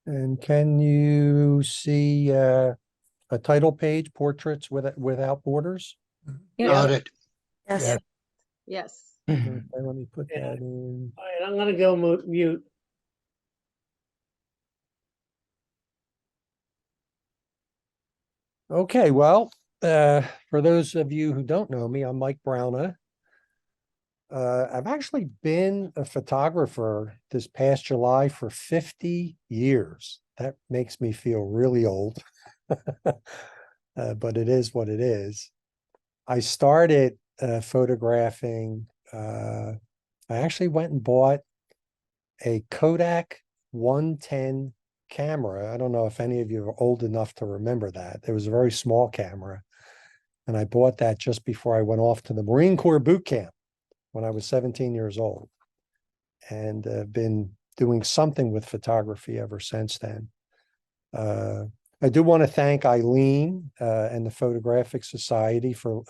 And can you see a title page, Portraits Without Borders? Yeah. Got it. Yes. Yes. Okay, let me put that in. All right, I'm gonna go mute. Okay, well, for those of you who don't know me, I'm Mike Browna. I've actually been a photographer this past July for 50 years. That makes me feel really old, but it is what it is. I started photographing. I actually went and bought a Kodak 110 camera. I don't know if any of you are old enough to remember that. It was a very small camera. And I bought that just before I went off to the Marine Corps boot camp when I was 17 years old. And been doing something with photography ever since then. I do want to thank Eileen and the Photographic Society for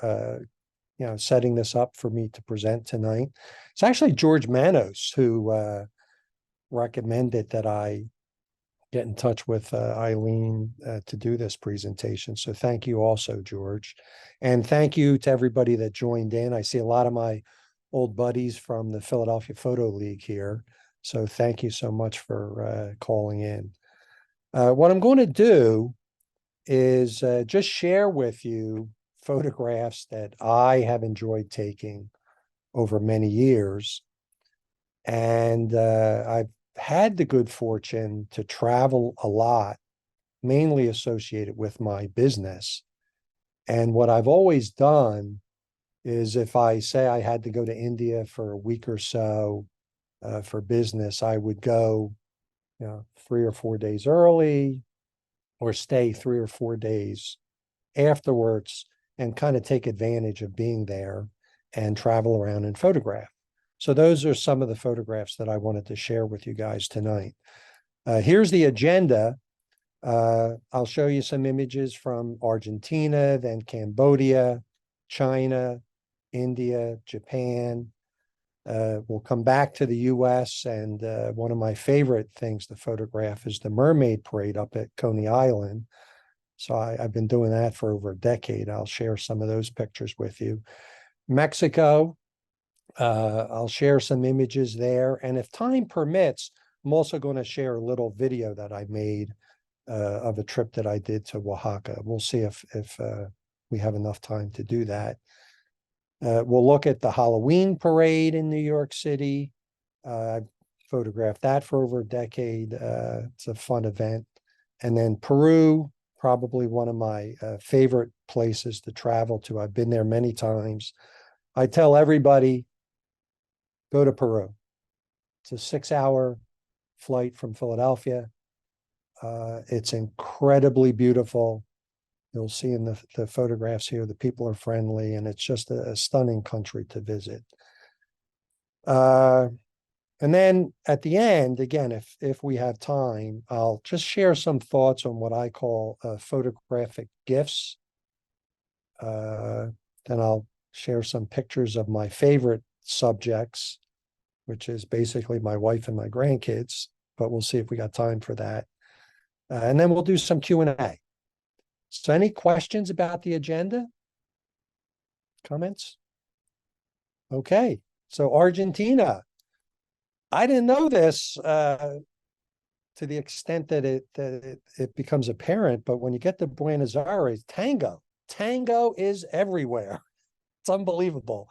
setting this up for me to present tonight. It's actually George Manos who recommended that I get in touch with Eileen to do this presentation. So thank you also, George. And thank you to everybody that joined in. I see a lot of my old buddies from the Philadelphia Photo League here. So thank you so much for calling in. What I'm going to do is just share with you photographs that I have enjoyed taking over many years. And I've had the good fortune to travel a lot, mainly associated with my business. And what I've always done is if I say I had to go to India for a week or so for business, I would go 3 or 4 days early or stay 3 or 4 days afterwards and kind of take advantage of being there and travel around and photograph. So those are some of the photographs that I wanted to share with you guys tonight. Here's the agenda. I'll show you some images from Argentina, then Cambodia, China, India, Japan. We'll come back to the US, and one of my favorite things to photograph is the Mermaid Parade up at Coney Island. So I've been doing that for over a decade. I'll share some of those pictures with you. Mexico, I'll share some images there. And if time permits, I'm also going to share a little video that I made of a trip that I did to Oaxaca. We'll see if we have enough time to do that. We'll look at the Halloween parade in New York City. I photographed that for over a decade. It's a fun event. And then Peru, probably one of my favorite places to travel to. I've been there many times. I tell everybody, go to Peru. It's a 6-hour flight from Philadelphia. It's incredibly beautiful. You'll see in the photographs here, the people are friendly, and it's just a stunning country to visit. And then at the end, again, if we have time, I'll just share some thoughts on what I call photographic gifts. Then I'll share some pictures of my favorite subjects, which is basically my wife and my grandkids, but we'll see if we got time for that. And then we'll do some Q&A. So any questions about the agenda? Comments? Okay, so Argentina. I didn't know this to the extent that it becomes apparent, but when you get to Buenos Aires, tango is everywhere. It's unbelievable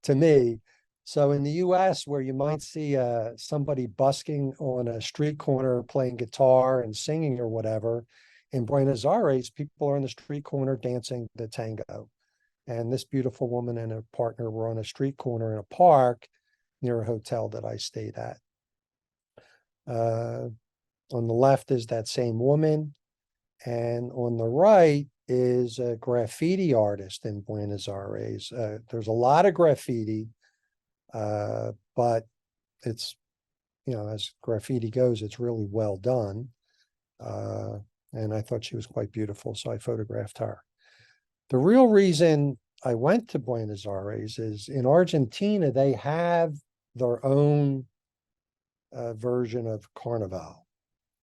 to me. So in the US, where you might see somebody busking on a street corner playing guitar and singing or whatever, in Buenos Aires, people are on the street corner dancing the tango. And this beautiful woman and her partner were on a street corner in a park near a hotel that I stayed at. On the left is that same woman, and on the right is a graffiti artist in Buenos Aires. There's a lot of graffiti, but it's, as graffiti goes, it's really well done. And I thought she was quite beautiful, so I photographed her. The real reason I went to Buenos Aires is in Argentina, they have their own version of Carnival.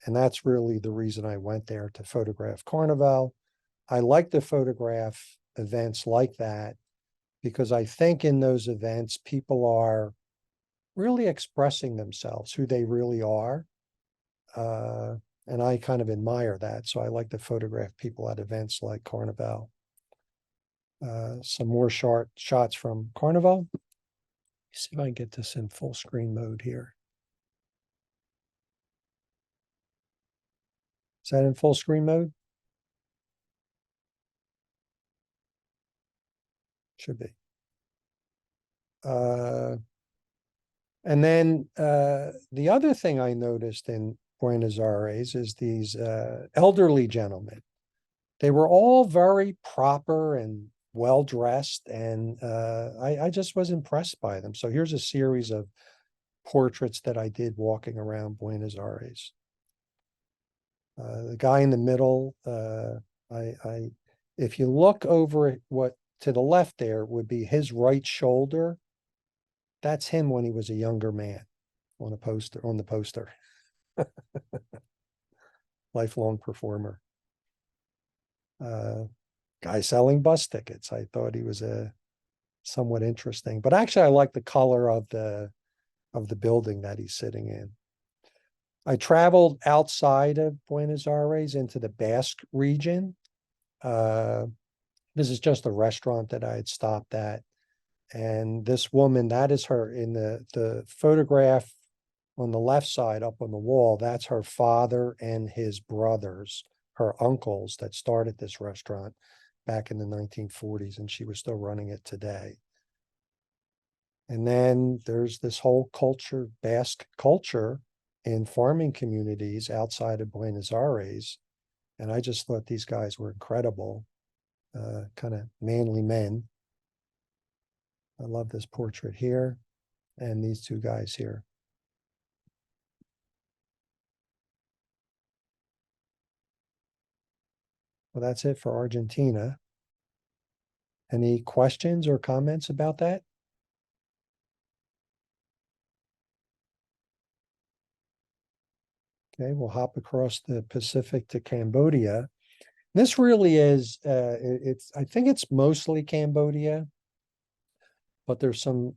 And that's really the reason I went there, to photograph Carnival. I like to photograph events like that because I think in those events, people are really expressing themselves, who they really are. Uh, and I kind of admire that. So I like to photograph people at events like Carnival. Some more shots from Carnival. See if I can get this in full screen mode here. Is that in full screen mode? Should be. And then the other thing I noticed in Buenos Aires is these elderly gentlemen. They were all very proper and well dressed, and I just was impressed by them. So here's a series of portraits that I did walking around Buenos Aires. The guy in the middle, if you look over at what to the left there would be his right shoulder. That's him when he was a younger man on the poster. Lifelong performer. Guy selling bus tickets. I thought he was somewhat interesting, but actually I like the color of the building that he's sitting in. I traveled outside of Buenos Aires into the Basque region. This is just a restaurant that I had stopped at. And this woman, that is her in the photograph on the left side up on the wall. That's her father and his brothers, her uncles that started this restaurant back in the 1940s, and she was still running it today. And then there's this whole culture, Basque culture in farming communities outside of Buenos Aires. And I just thought these guys were incredible, kind of manly men. I love this portrait here and these two guys here. Well, that's it for Argentina. Any questions or comments about that? Okay, we'll hop across the Pacific to Cambodia. This really is, I think it's mostly Cambodia, but there's some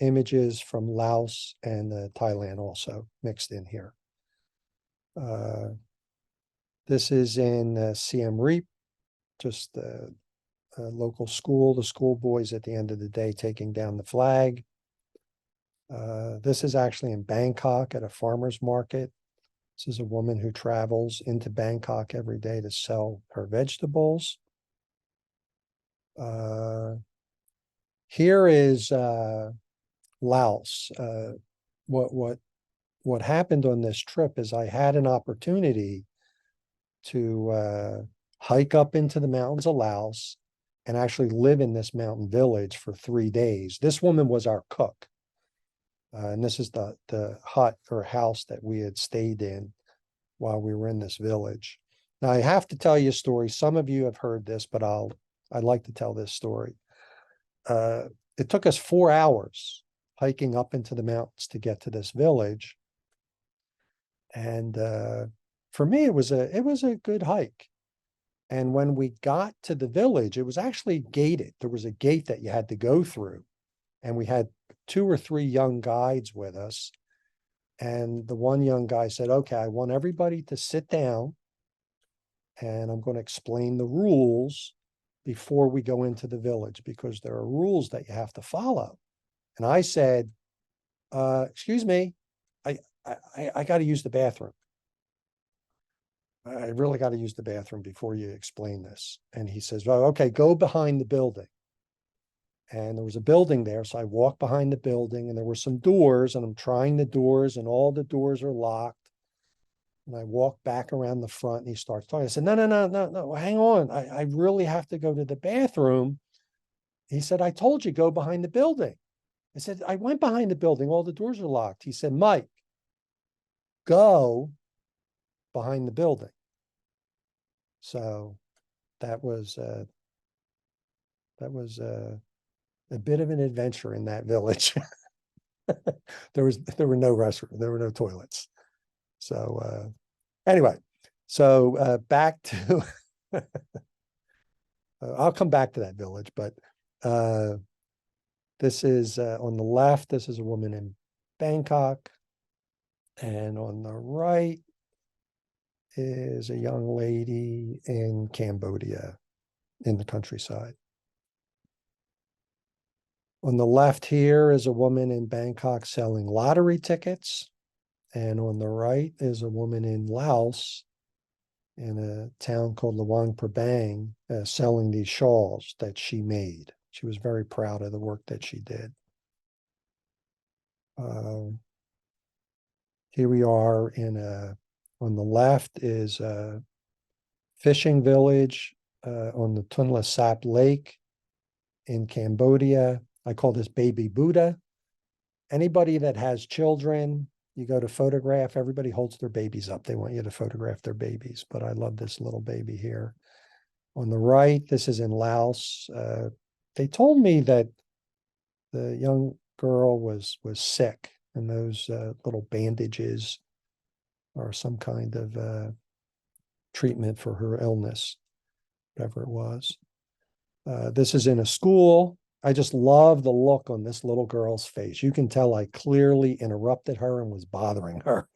images from Laos and Thailand also mixed in here. This is in Siem Reap, just a local school, the schoolboys at the end of the day taking down the flag. This is actually in Bangkok at a farmer's market. This is a woman who travels into Bangkok every day to sell her vegetables. Here is Laos. What happened on this trip is I had an opportunity to hike up into the mountains of Laos and actually live in this mountain village for 3 days. This woman was our cook. And this is the hut or house that we had stayed in while we were in this village. Now, I have to tell you a story. Some of you have heard this, but I'd like to tell this story. It took us 4 hours hiking up into the mountains to get to this village. And for me, it was a good hike. And when we got to the village, it was actually gated. There was a gate that you had to go through. And we had 2 or 3 young guides with us. And the one young guy said, okay, I want everybody to sit down and I'm going to explain the rules before we go into the village because there are rules that you have to follow. And I said, excuse me, I got to use the bathroom. I really got to use the bathroom before you explain this. And he says, well, okay, go behind the building. And there was a building there. So I walked behind the building and there were some doors and I'm trying the doors and all the doors are locked. And I walked back around the front and he starts talking. I said, no, hang on. I really have to go to the bathroom. He said, I told you, go behind the building. I said, I went behind the building. All the doors are locked. He said, Mike, go behind the building. So that was a bit of an adventure in that village. There were no restrooms, there were no toilets. So Anyway, so back to, I'll come back to that village, but uh, this is on the left, this is a woman in Bangkok. And on the right is a young lady in Cambodia in the countryside. On the left here is a woman in Bangkok selling lottery tickets. And on the right is a woman in Laos in a town called Luang Prabang selling these shawls that she made. She was very proud of the work that she did. Here we are on the left is a fishing village on the Tonle Sap Lake in Cambodia. I call this Baby Buddha. Anybody that has children, you go to photograph, everybody holds their babies up. They want you to photograph their babies, but I love this little baby here. On the right, this is in Laos. They told me that the young girl was sick, and those little bandages are some kind of treatment for her illness, whatever it was. This is in a school. I just love the look on this little girl's face. You can tell I clearly interrupted her and was bothering her,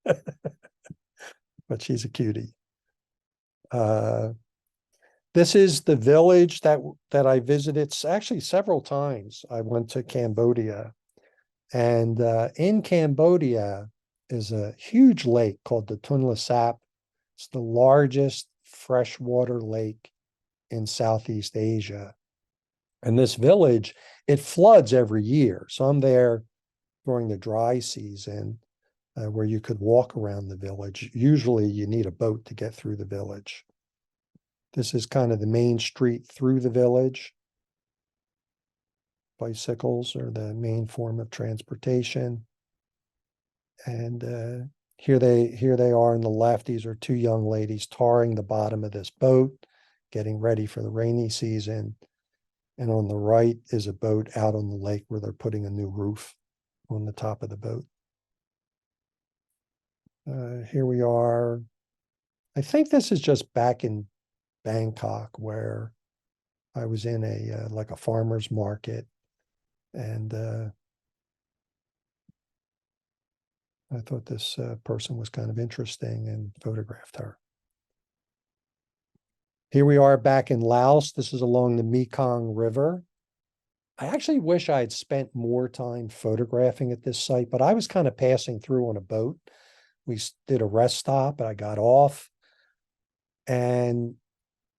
but she's a cutie. This is the village that I visited actually several times. I went to Cambodia, and in Cambodia is a huge lake called the Tonle Sap. It's the largest freshwater lake in Southeast Asia. And this village, it floods every year. So I'm there during the dry season where you could walk around the village. Usually you need a boat to get through the village. This is kind of the main street through the village. Bicycles are the main form of transportation. And here they are on the left. These are two young ladies tarring the bottom of this boat, getting ready for the rainy season. And on the right is a boat out on the lake where they're putting a new roof on the top of the boat. Here we are. I think this is just back in Bangkok where I was in a like a farmer's market, and I thought this person was kind of interesting and photographed her. Here we are back in Laos. This is along the Mekong River. I actually wish I had spent more time photographing at this site, but I was kind of passing through on a boat. We did a rest stop and I got off. And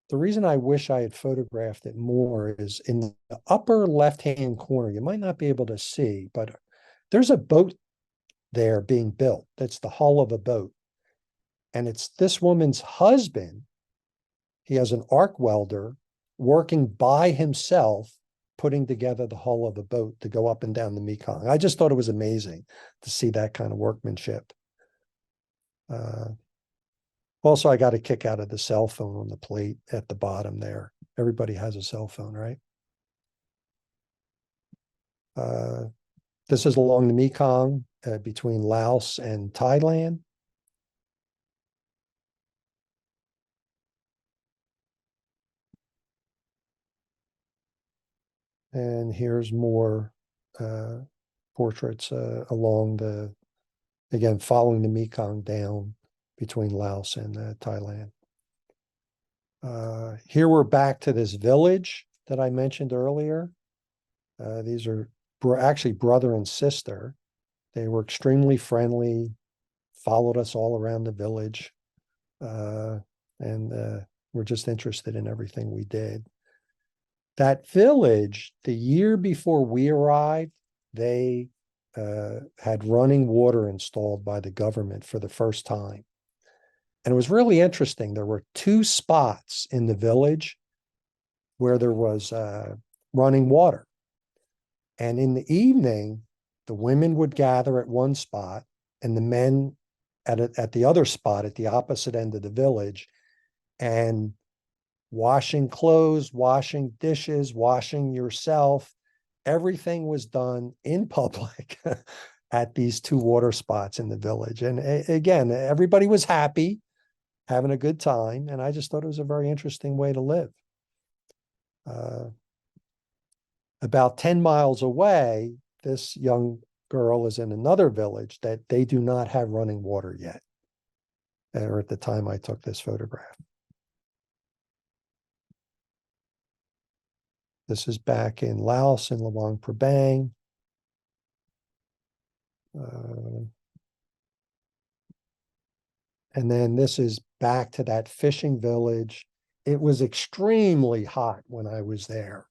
the reason I wish I had photographed it more is in the upper left-hand corner. You might not be able to see, but there's a boat there being built. That's the hull of a boat. And it's this woman's husband. He has an arc welder working by himself, putting together the hull of a boat to go up and down the Mekong. I just thought it was amazing to see that kind of workmanship. Also, I got a kick out of the cell phone on the plate at the bottom there. Everybody has a cell phone, right? This is along the Mekong between Laos and Thailand. And here's more portraits along again, following the Mekong down between Laos and Thailand. Here we're back to this village that I mentioned earlier. These are actually brother and sister. They were extremely friendly, followed us all around the village, and were just interested in everything we did. That village, the year before we arrived, they had running water installed by the government for the first time. And it was really interesting. There were two spots in the village where there was running water. And in the evening, the women would gather at one spot and the men at the other spot at the opposite end of the village, and washing clothes, washing dishes, washing yourself. Everything was done in public at these two water spots in the village. And again, everybody was happy, having a good time. And I just thought it was a very interesting way to live. Uh, about 10 miles away, this young girl is in another village that they do not have running water yet, or at the time I took this photograph. This is back in Laos in Luang Prabang. And then this is back to that fishing village. It was extremely hot when I was there.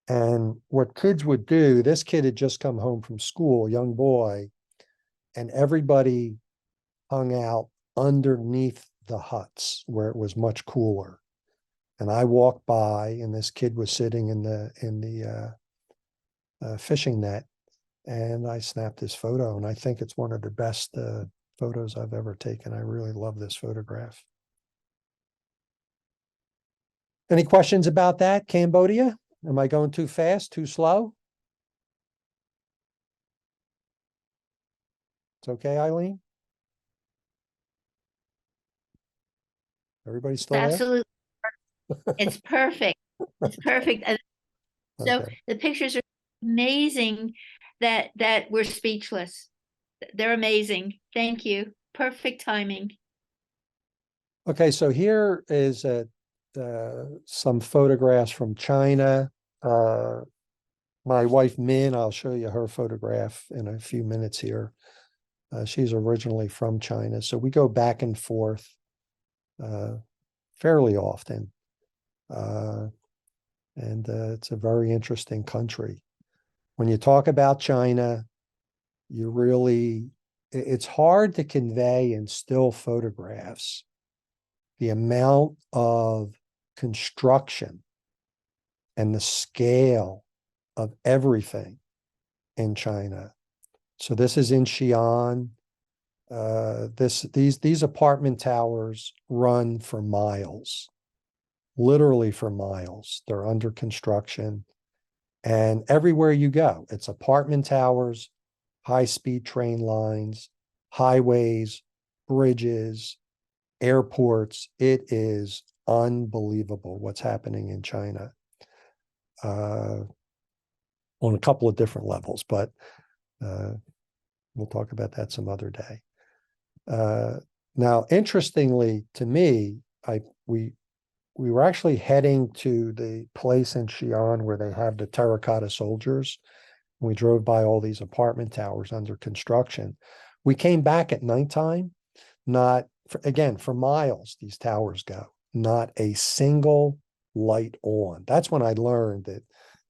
And what kids would do, this kid had just come home from school, young boy, and everybody hung out underneath the huts where it was much cooler. And I walked by, and this kid was sitting in the fishing net, and I snapped this photo. And I think it's one of the best photos I've ever taken. I really love this photograph. Any questions about that, Cambodia? Am I going too fast, too slow? It's okay, Eileen? Everybody still there? Absolutely. It's perfect. It's perfect. And so Okay. the pictures are amazing that we're speechless. They're amazing. Thank you. Perfect timing. Okay, so here is some photographs from China. My wife, Min, I'll show you her photograph in a few minutes here. She's originally from China, so we go back and forth fairly often. And it's a very interesting country. When you talk about China, you really, it's hard to convey in still photographs the amount of construction and the scale of everything in China. So this is in Xi'an. These apartment towers run for miles, literally for miles. They're under construction. And everywhere you go, it's apartment towers, high-speed train lines, highways, bridges, airports. It is unbelievable what's happening in China on a couple of different levels, but we'll talk about that some other day. Now, interestingly to me, we were actually heading to the place in Xi'an where they have the terracotta soldiers. We drove by all these apartment towers under construction. We came back at nighttime, not again, for miles, these towers go, not a single light on. That's when I learned that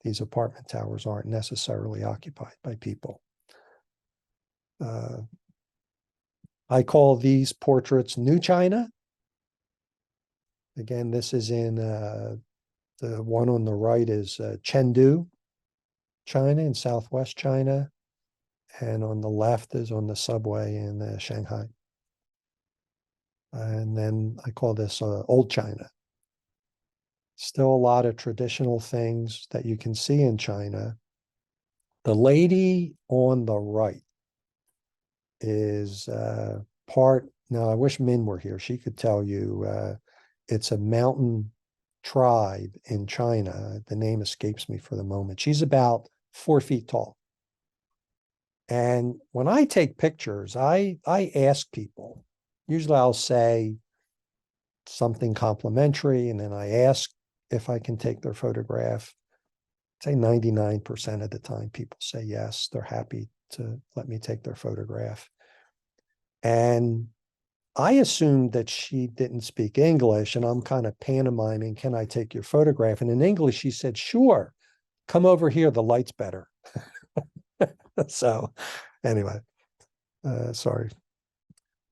these apartment towers aren't necessarily occupied by people. I call these portraits New China. Again, this is in the one on the right is Chengdu, China, in southwest China. And on the left is on the subway in Shanghai. And then I call this Old China. Still a lot of traditional things that you can see in China. The lady on the right is now I wish Min were here. She could tell you it's a mountain tribe in China. The name escapes me for the moment. She's about 4 feet tall. And when I take pictures, I ask people, usually I'll say something complimentary, and then I ask if I can take their photograph. I'd say 99% of the time people say yes, they're happy to let me take their photograph. And I assumed that she didn't speak English, and I'm kind of pantomiming, can I take your photograph? And in English, she said, sure, come over here, the light's better. So anyway, sorry.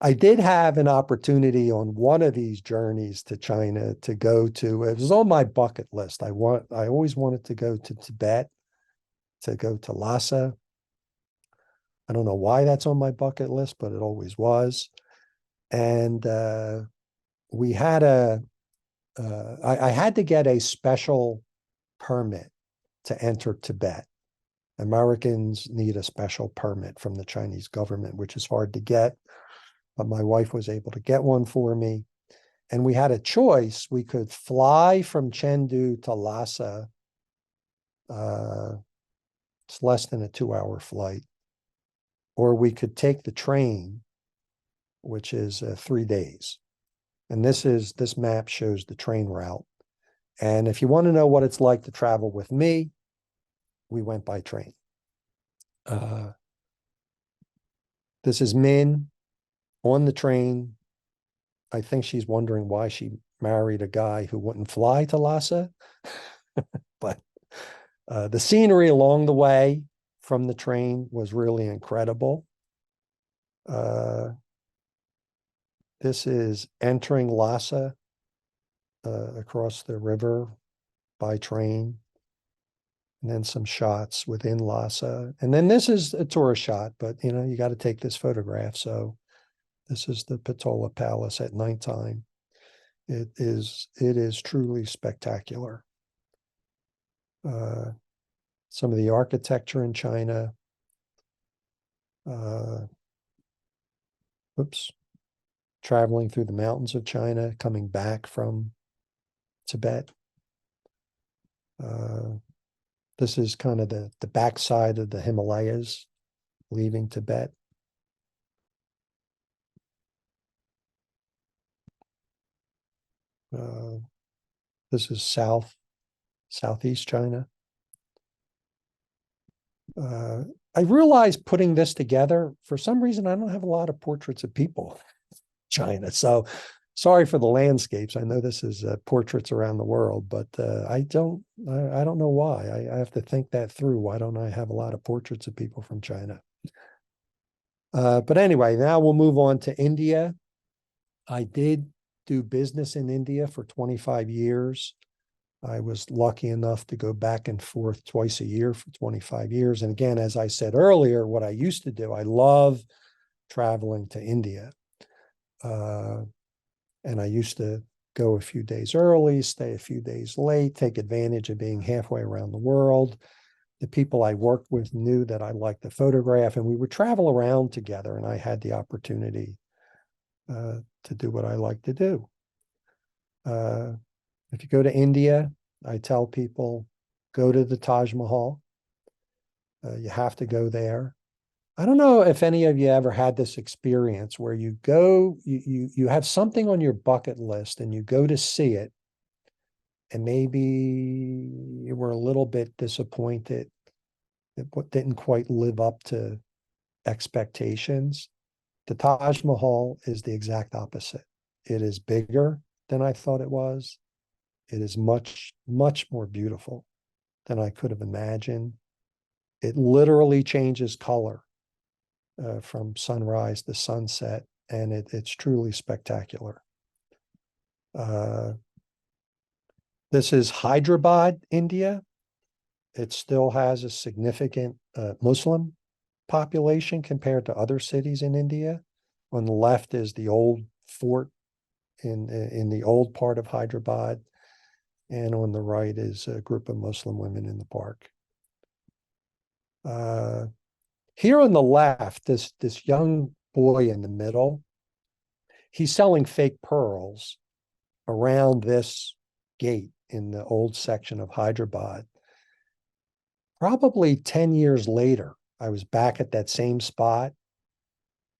I did have an opportunity on one of these journeys to China to go to, it was on my bucket list. I always wanted to go to Tibet, to go to Lhasa. I don't know why that's on my bucket list, but it always was. And we had I had to get a special permit to enter Tibet. Americans need a special permit from the Chinese government, which is hard to get, but my wife was able to get one for me. And we had a choice. We could fly from Chengdu to Lhasa. It's less than a 2-hour flight. Or we could take the train, which is 3 days. And this map shows the train route. And if you want to know what it's like to travel with me, we went by train. This is Min on the train. I think she's wondering why she married a guy who wouldn't fly to Lhasa. But the scenery along the way from the train was really incredible. This is entering Lhasa across the river by train. And then some shots within Lhasa. And then this is a tourist shot, but you got to take this photograph. So this is the Pitola Palace at nighttime. It is truly spectacular. Some of the architecture in China. Traveling through the mountains of China, coming back from Tibet. This is kind of the backside of the Himalayas, leaving Tibet. This is southeast China. I realized putting this together, for some reason, I don't have a lot of portraits of people in China. So sorry for the landscapes. I know this is portraits around the world, but I don't know why. I have to think that through. Why don't I have a lot of portraits of people from China? But anyway, now we'll move on to India. I did do business in India for 25 years. I was lucky enough to go back and forth twice a year for 25 years. And again, as I said earlier, what I used to do, I love traveling to India. And I used to go a few days early, stay a few days late, take advantage of being halfway around the world. The people I worked with knew that I liked to photograph, and we would travel around together, and I had the opportunity to do what I like to do. If you go to India, I tell people, go to the Taj Mahal. You have to go there. I don't know if any of you ever had this experience where you go, you have something on your bucket list and you go to see it, and maybe you were a little bit disappointed. It didn't quite live up to expectations. The Taj Mahal is the exact opposite. It is bigger than I thought it was. It is much, much more beautiful than I could have imagined. It literally changes color from sunrise to sunset, and it's truly spectacular. This is Hyderabad, India. It still has a significant Muslim population compared to other cities in India. On the left is the old fort in the old part of Hyderabad, and on the right is a group of Muslim women in the park. Here on the left, this young boy in the middle, he's selling fake pearls around this gate in the old section of Hyderabad. Probably 10 years later, I was back at that same spot,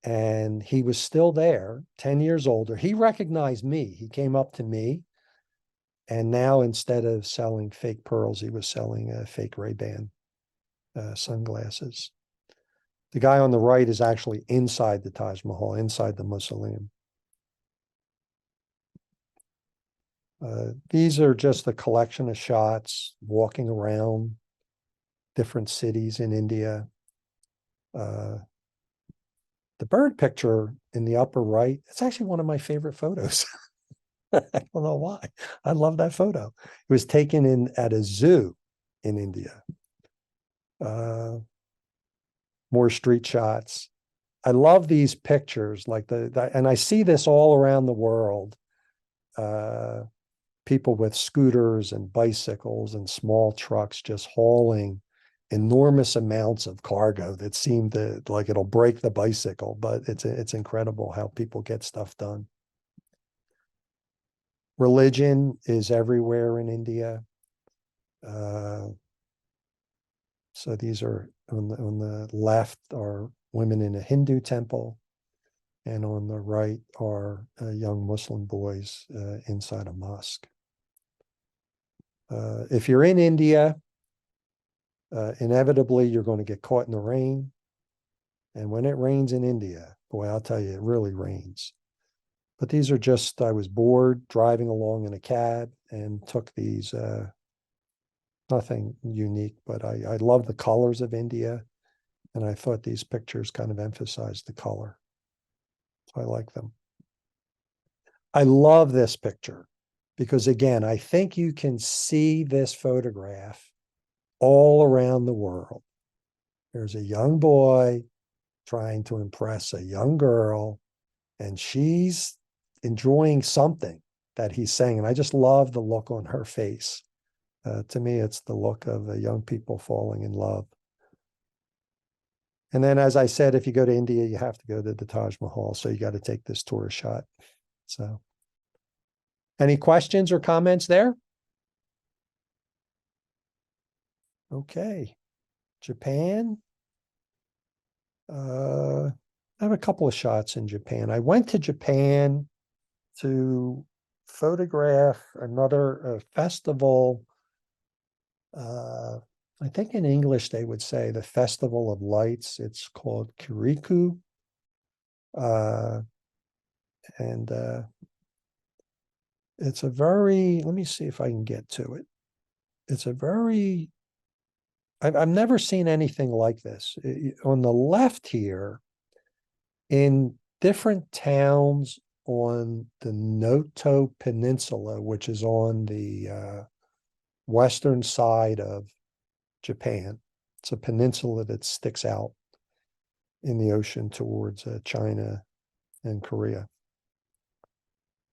and he was still there, 10 years older. He recognized me. He came up to me, and now instead of selling fake pearls, he was selling fake Ray-Ban sunglasses. The guy on the right is actually inside the Taj Mahal, inside the mausoleum. These are just a collection of shots walking around different cities in India. The bird picture in the upper right, it's actually one of my favorite photos. I don't know why. I love that photo. It was taken at a zoo in India. More street shots. I love these pictures, like and I see this all around the world. People with scooters and bicycles and small trucks just hauling enormous amounts of cargo that seem to like it'll break the bicycle, but it's incredible how people get stuff done. Religion is everywhere in India. Uh, so these are on the left are women in a Hindu temple, and on the right are young Muslim boys inside a mosque. If you're in India, inevitably you're going to get caught in the rain. And when it rains in India, boy, I'll tell you, it really rains. But these are just, I was bored driving along in a cab and took these, nothing unique, but I love the colors of India. And I thought these pictures kind of emphasized the color. So I like them. I love this picture because, again, I think you can see this photograph all around the world. There's a young boy trying to impress a young girl, and she's enjoying something that he's saying. And I just love the look on her face. To me, it's the look of young people falling in love. And then, as I said, if you go to India, you have to go to the Taj Mahal. So you got to take this tourist shot. So, any questions or comments there? Okay. Japan. I have a couple of shots in Japan. I went to Japan to photograph another festival. I think in English they would say the Festival of Lights. It's called Kirikou. Uh, and it's a very, let me see if I can get to it. It's a very, I've never seen anything like this. On the left here, in different towns on the Noto Peninsula, which is on the western side of Japan. It's a peninsula that sticks out in the ocean towards China and Korea.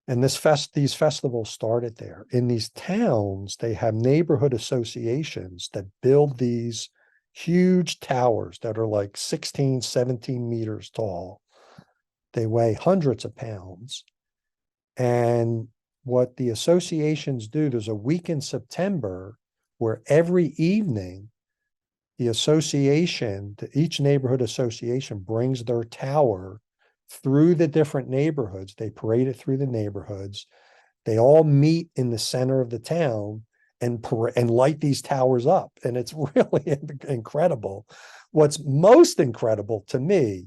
And these festivals started there. In these towns, they have neighborhood associations that build these huge towers that are like 16, 17 meters tall. They weigh hundreds of pounds. And what the associations do, there's a week in September where every evening the association, each neighborhood association brings their tower through the different neighborhoods. They parade it through the neighborhoods. They all meet in the center of the town and light these towers up. And it's really incredible. What's most incredible to me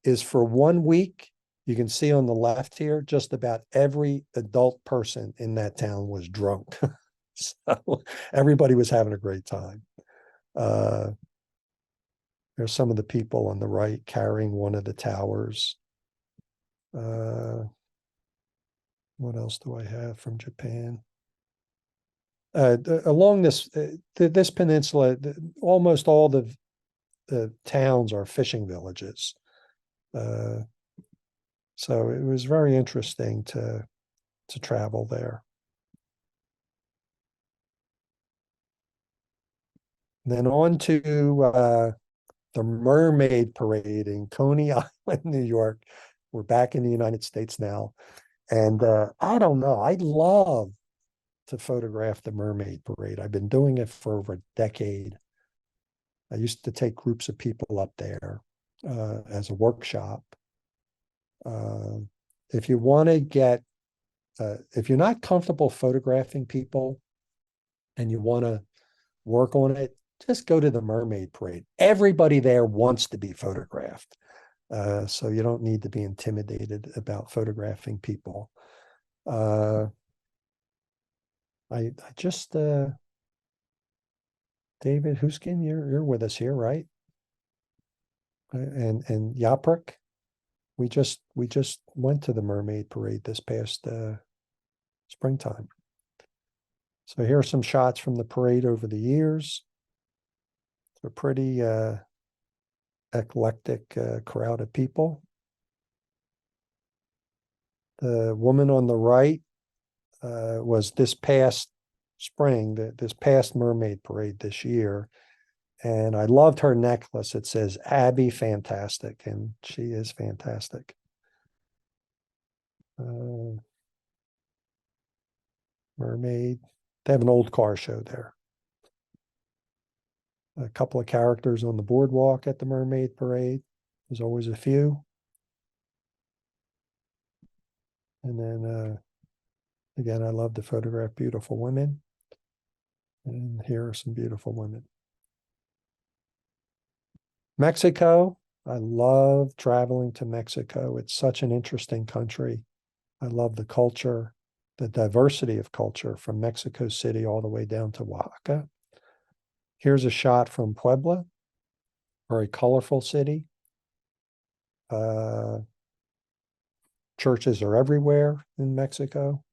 is for 1 week, you can see on the left here, just about every adult person in that town was drunk. So everybody was having a great time. There's some of the people on the right carrying one of the towers. What else do I have from Japan? Along this peninsula, almost all the towns are fishing villages. So it was very interesting to travel there. And then on to the Mermaid Parade in Coney Island, New York. We're back in the United States now. And I don't know, I love to photograph the Mermaid Parade. I've been doing it for over a decade. I used to take groups of people up there as a workshop. If you want to get, if you're not comfortable photographing people and you want to work on it, just go to the Mermaid Parade. Everybody there wants to be photographed. So you don't need to be intimidated about photographing people. I just David Huskin, you're with us here, right? And Yaprik, we just went to the Mermaid Parade this past springtime. So here are some shots from the parade over the years. It's a pretty eclectic crowd of people. The woman on the right was this past spring, this past Mermaid Parade this year. And I loved her necklace. It says Abby Fantastic, and she is fantastic. Uh, Mermaid. They have an old car show there. A couple of characters on the boardwalk at the Mermaid Parade. There's always a few. And then again, I love to photograph beautiful women. And here are some beautiful women. Mexico. I love traveling to Mexico. It's such an interesting country. I love the culture, the diversity of culture from Mexico City all the way down to Oaxaca. Here's a shot from Puebla, very colorful city. Uh, Churches are everywhere in Mexico.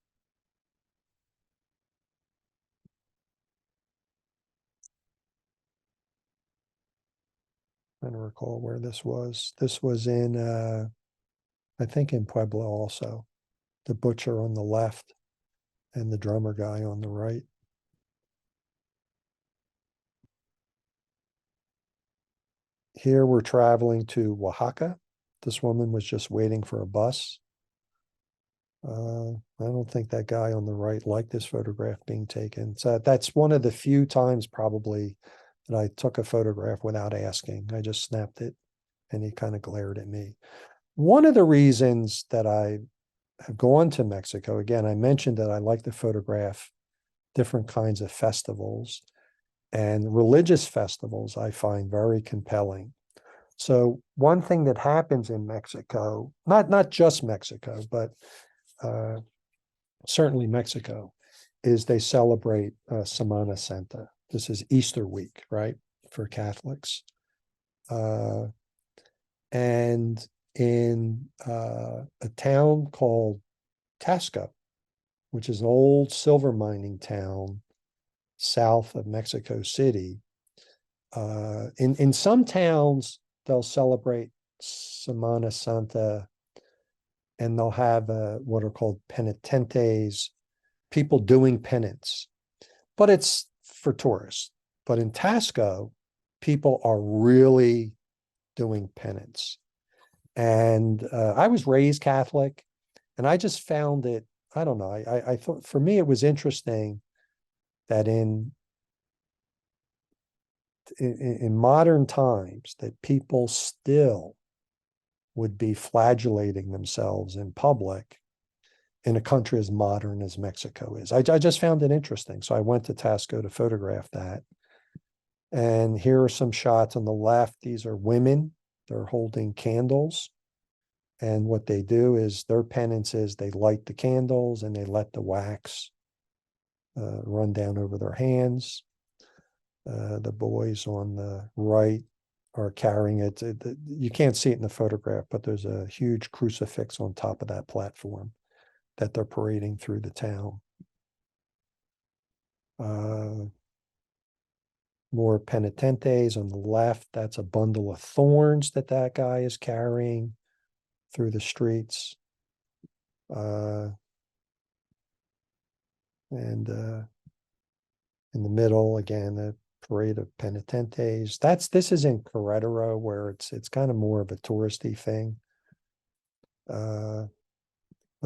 I don't recall where this was. This was in, I think in Puebla also. The butcher on the left and the drummer guy on the right. Here we're traveling to Oaxaca. This woman was just waiting for a bus. I don't think that guy on the right liked this photograph being taken. So that's one of the few times probably that I took a photograph without asking. I just snapped it and he kind of glared at me. One of the reasons that I have gone to Mexico, again, I mentioned that I like to photograph different kinds of festivals, and religious festivals I find very compelling. So one thing that happens in Mexico, not just Mexico, but uh, certainly Mexico, is they celebrate Semana Santa. This is Easter week, right, for Catholics. Uh, and in a town called Tasco, which is an old silver mining town south of Mexico City. In some towns, they'll celebrate Semana Santa and they'll have what are called penitentes, people doing penance, but it's for tourists. But in Tasco, people are really doing penance. And I was raised Catholic, and I just found it, I don't know, I thought for me it was interesting that in modern times that people still would be flagellating themselves in public in a country as modern as Mexico is. I just found it interesting. So I went to Tasco to photograph that. And here are some shots on the left. These are women. They're holding candles. And what they do is their penance is they light the candles and they let the wax run down over their hands. The boys on the right are carrying it. You can't see it in the photograph, but there's a huge crucifix on top of that platform that they're parading through the town. More penitentes on the left. That's a bundle of thorns that guy is carrying through the streets. And in the middle, again, the parade of penitentes. This is in Querétaro, where it's kind of more of a touristy thing. But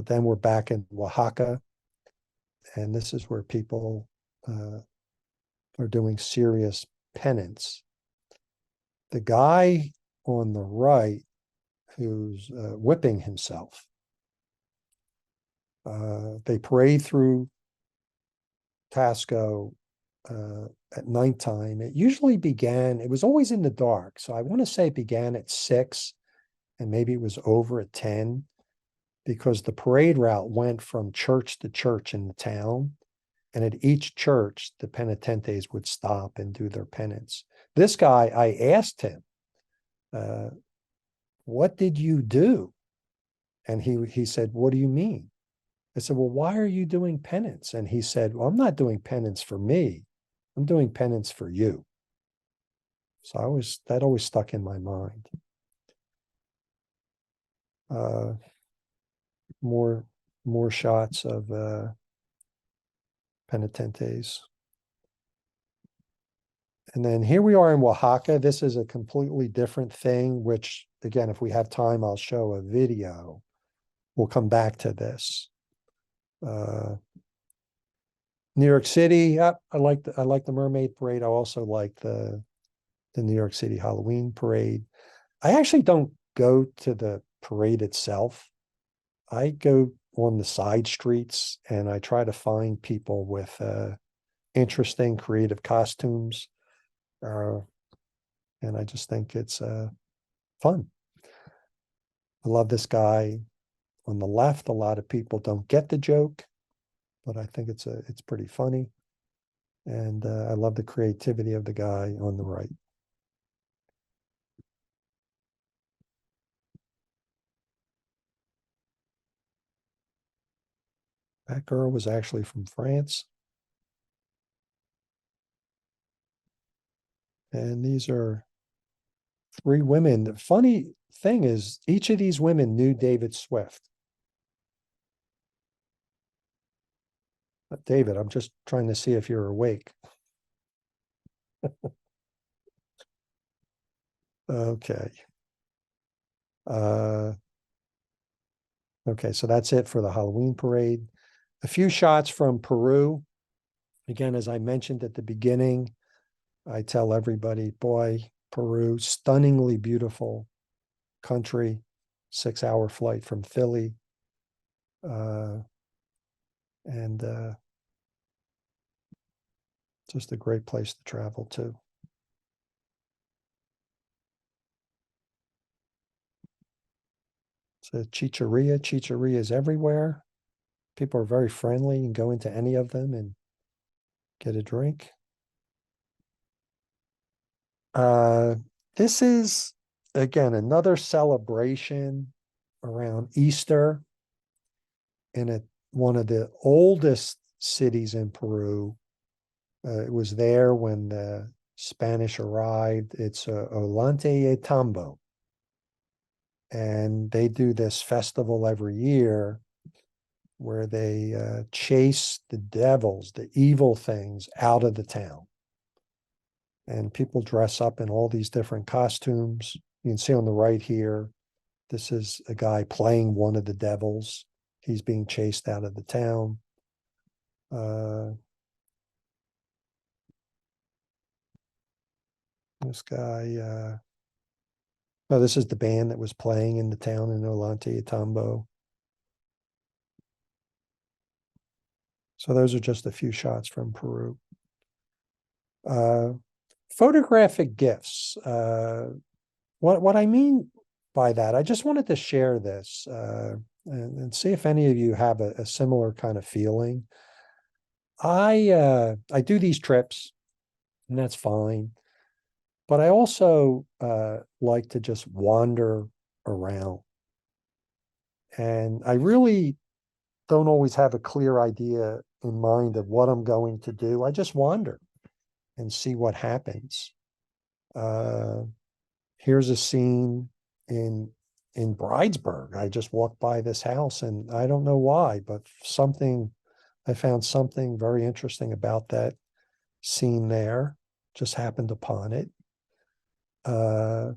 then we're back in Oaxaca, and this is where people are doing serious penance. The guy on the right who's whipping himself, they parade through Tasco at nighttime. It usually began, it was always in the dark. So I want to say it began at 6 and maybe it was over at 10 because the parade route went from church to church in the town. And at each church, the penitentes would stop and do their penance. This guy, I asked him, what did you do? And he said, what do you mean? I said, well, why are you doing penance? And he said, well, I'm not doing penance for me. I'm doing penance for you. So that always stuck in my mind. More shots of penitentes. And then here we are in Oaxaca. This is a completely different thing, which again, if we have time, I'll show a video. We'll come back to this. New York City. I like the Mermaid Parade. I also like the New York City Halloween Parade. I actually don't go to the parade itself. I go on the side streets and I try to find people with interesting creative costumes. Uh, and I just think it's fun. I love this guy on the left. A lot of people don't get the joke, but I think it's pretty funny. And I love the creativity of the guy on the right. That girl was actually from France. And these are three women. The funny thing is, each of these women knew David Swift. David, I'm just trying to see if you're awake. Okay. Uh, okay, so that's it for the Halloween parade. A few shots from Peru. Again, as I mentioned at the beginning, I tell everybody, boy, Peru, stunningly beautiful country, 6-hour flight from Philly. And just a great place to travel to. So Chicheria, Chicheria is everywhere. People are very friendly. You can go into any of them and get a drink. Uh, this is, again, another celebration around Easter in one of the oldest cities in Peru. It was there when the Spanish arrived. It's Ollantaytambo. And they do this festival every year where they chase the devils, the evil things out of the town. And people dress up in all these different costumes. You can see on the right here, this is a guy playing one of the devils. He's being chased out of the town. This guy, oh, this is the band that was playing in the town in Ollantaytambo. So those are just a few shots from Peru. Photographic gifts. What I mean by that, I just wanted to share this and see if any of you have a similar kind of feeling. I do these trips, and that's fine. But I also like to just wander around. And I really don't always have a clear idea in mind of what I'm going to do. I just wander and see what happens. Uh, Here's a scene in Bridesburg. I just walked by this house and I don't know why, but I found something very interesting about that scene there. Just happened upon it. On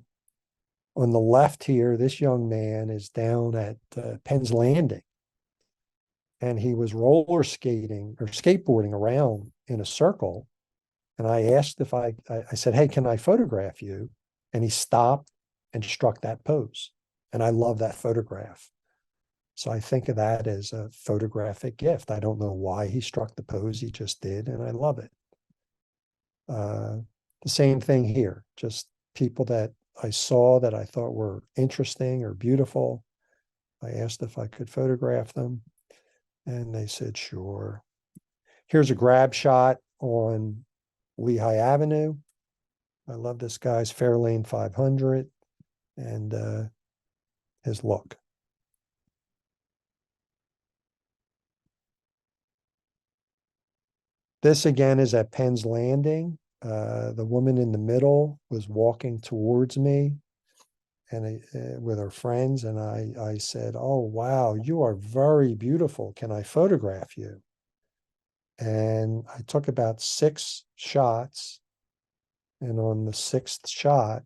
the left here, this young man is down at Penn's Landing, and he was roller skating or skateboarding around in a circle. And I asked if I said, "Hey, can I photograph you?" And he stopped and struck that pose. And I love that photograph. So I think of that as a photographic gift. I don't know why he struck the pose, he just did, and I love it. The same thing here, just people that I saw that I thought were interesting or beautiful. I asked if I could photograph them, and they said, sure. Here's a grab shot on Lehigh Avenue. I love this guy's Fairlane 500 and his look. This again is at Penn's Landing. The woman in the middle was walking towards me and with her friends, and I said, "Oh wow, you are very beautiful. Can I photograph you?" And I took about 6 shots, And on the sixth shot,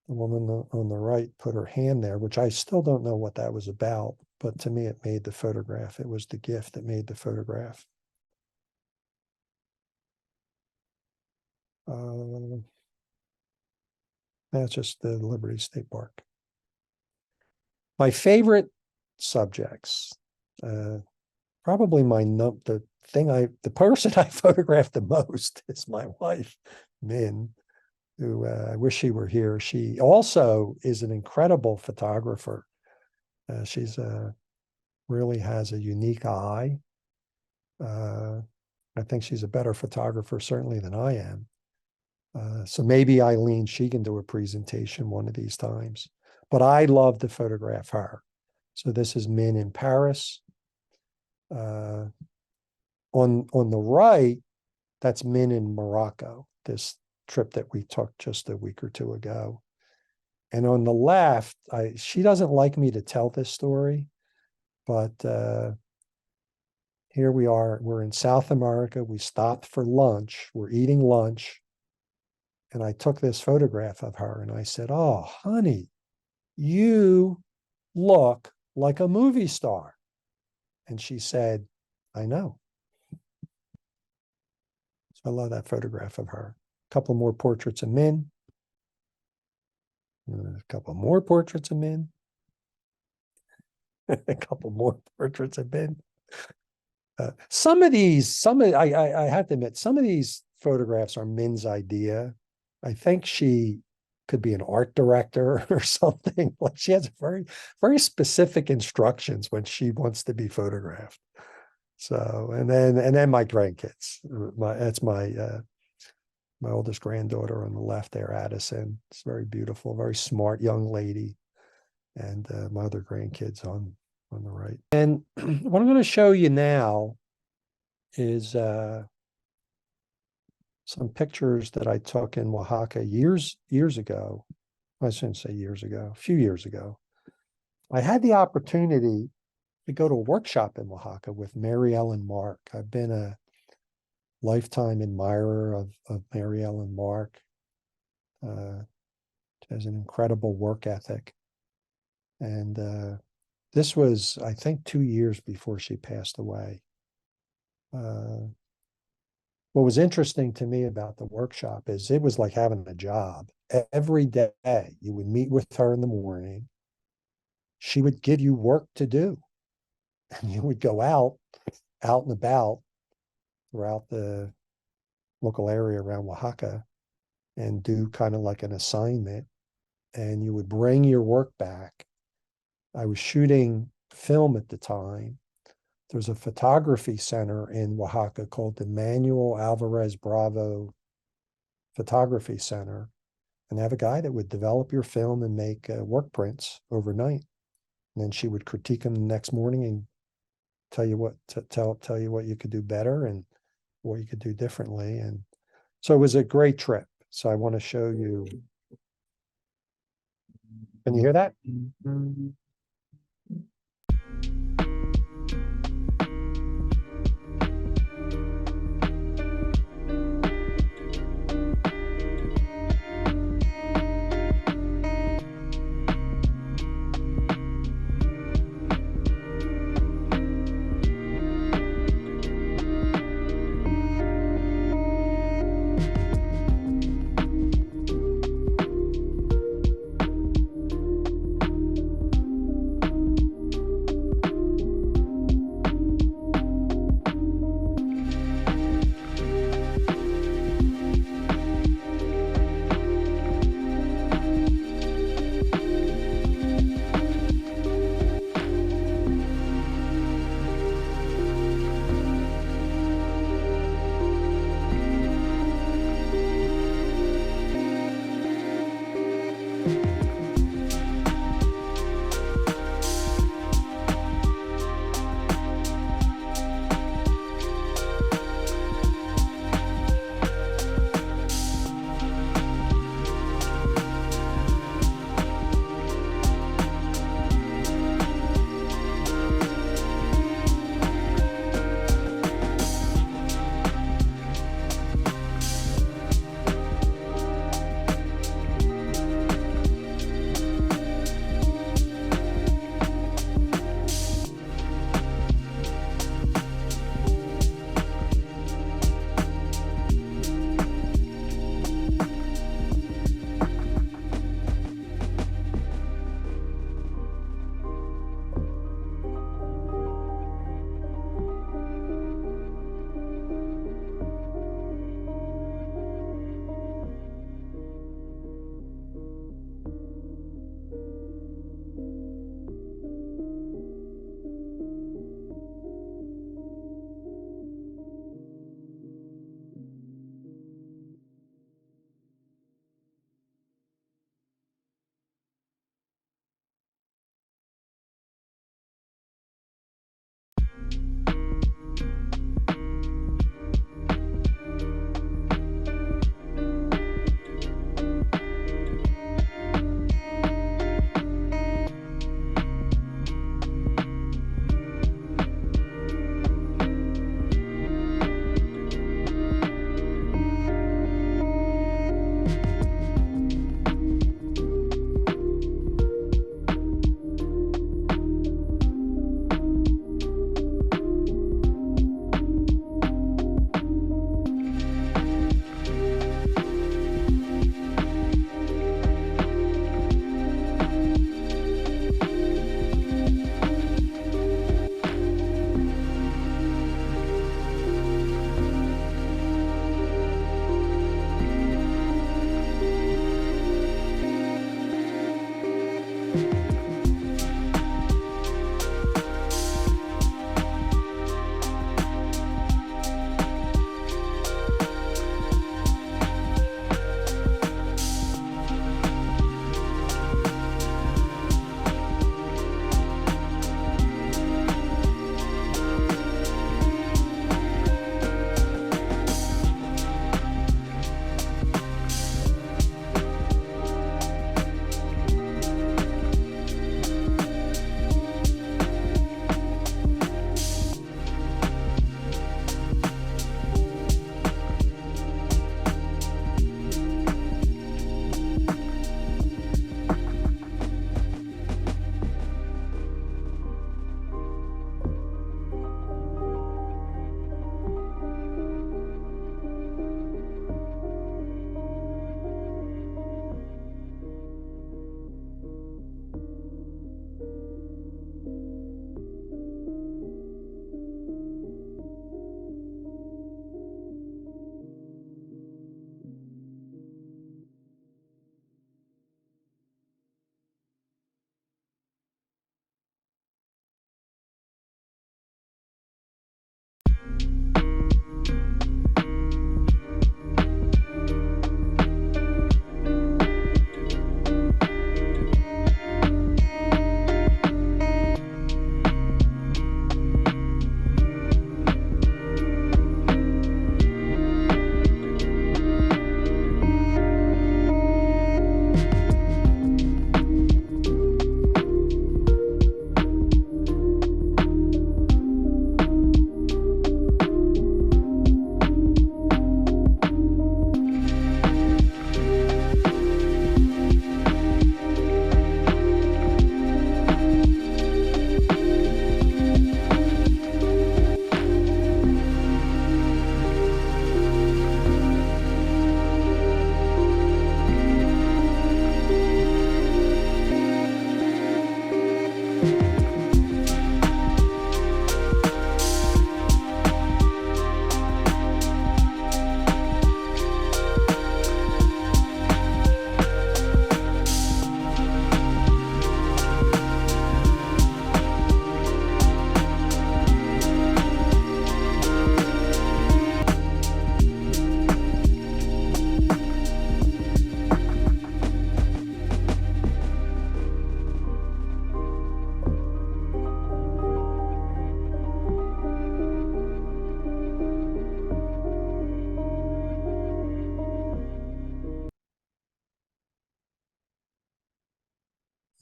the woman on the right put her hand there, which I still don't know what that was about, but to me, it made the photograph. It was the gift that made the photograph. That's just the Liberty State Park. My favorite subjects, probably the person I photographed the most is my wife, Min, who I wish she were here. She also is an incredible photographer. She's really has a unique eye. I think she's a better photographer certainly than I am. So maybe Eileen, she can do a presentation one of these times. But I love to photograph her. So this is Min in Paris. On the right, that's Min in Morocco, this trip that we took just a week or two ago. And on the left, she doesn't like me to tell this story, but here we are. We're in South America. We stopped for lunch. We're eating lunch. And I took this photograph of her and I said, "Oh, honey, you look like a movie star." And she said, "I know." So I love that photograph of her. A couple more portraits of Min. A couple more portraits of Min. A couple more portraits of Min. I have to admit, some of these photographs are Min's idea. I think she could be an art director or something. Like she has very, very specific instructions when she wants to be photographed. So, and then my grandkids. That's my oldest granddaughter on the left there, Addison. It's very beautiful, very smart young lady, and my other grandkids on the right. And what I'm going to show you now is some pictures that I took in Oaxaca years ago. I shouldn't say years ago, a few years ago. I had the opportunity to go to a workshop in Oaxaca with Mary Ellen Mark. I've been a lifetime admirer of Mary Ellen Mark. She has an incredible work ethic. And this was, I think, 2 years before she passed away. What was interesting to me about the workshop is it was like having a job. Every day you would meet with her in the morning. She would give you work to do. And you would go out and about throughout the local area around Oaxaca and do kind of like an assignment. And you would bring your work back. I was shooting film at the time. There's a photography center in Oaxaca called the Manuel Alvarez Bravo Photography Center. And they have a guy that would develop your film and make work prints overnight. And then she would critique them the next morning and tell you what tell you what you could do better and what you could do differently. And so it was a great trip. So I want to show you. Can you hear that?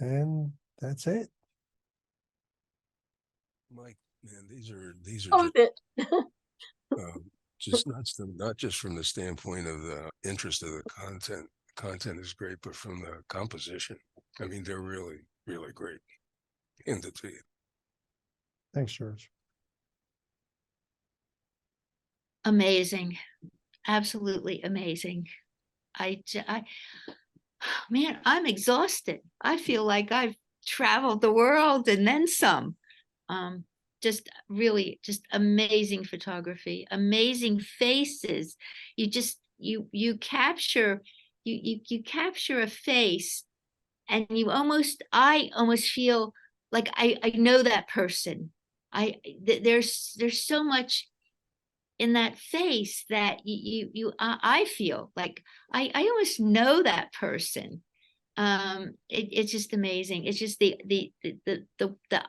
And that's it. Mike, man, these are Owned it. just not just from the standpoint of the interest of the content. Content is great, but from the composition, I mean, they're really, really great. Hand it to you. Thanks, George. Amazing. Absolutely amazing. Man, I'm exhausted. I feel like I've traveled the world and then some. Just really just amazing photography, amazing faces. You capture you capture a face, and I almost feel like I know that person. There's so much in that face that I feel like I almost know that person. It's just amazing. It's just the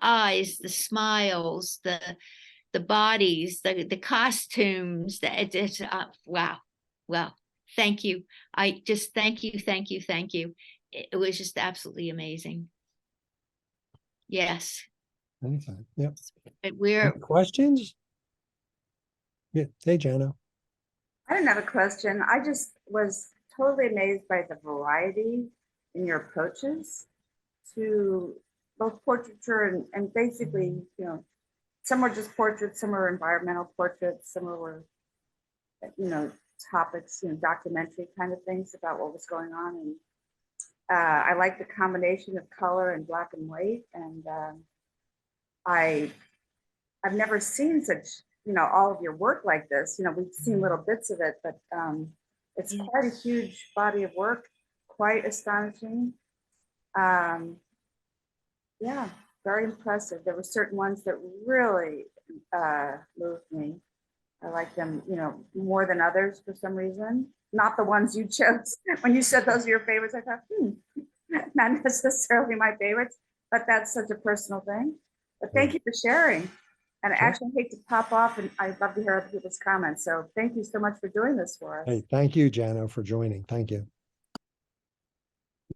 eyes, the smiles, the bodies, the costumes, it's wow. Well, thank you. I just thank you. It was just absolutely amazing. Yes. Anytime. Yep. We're Any questions? Yeah. Hey, Jana. I didn't have a question. I just was totally amazed by the variety in your approaches to both portraiture and basically, some were just portraits, some were environmental portraits, some were, topics, documentary kind of things about what was going on. And I like the combination of color and black and white. And I've never seen such, all of your work like this. We've seen little bits of it, but it's quite a huge body of work, quite astonishing. Yeah, very impressive. There were certain ones that really moved me. I like them, more than others for some reason. Not the ones you chose. When you said those are your favorites, I thought, not necessarily my favorites, but that's such a personal thing. But thank you for sharing. And I actually hate to pop off, and I'd love to hear other people's comments. So thank you so much for doing this for us. Hey, thank you, Jana, for joining. Thank you.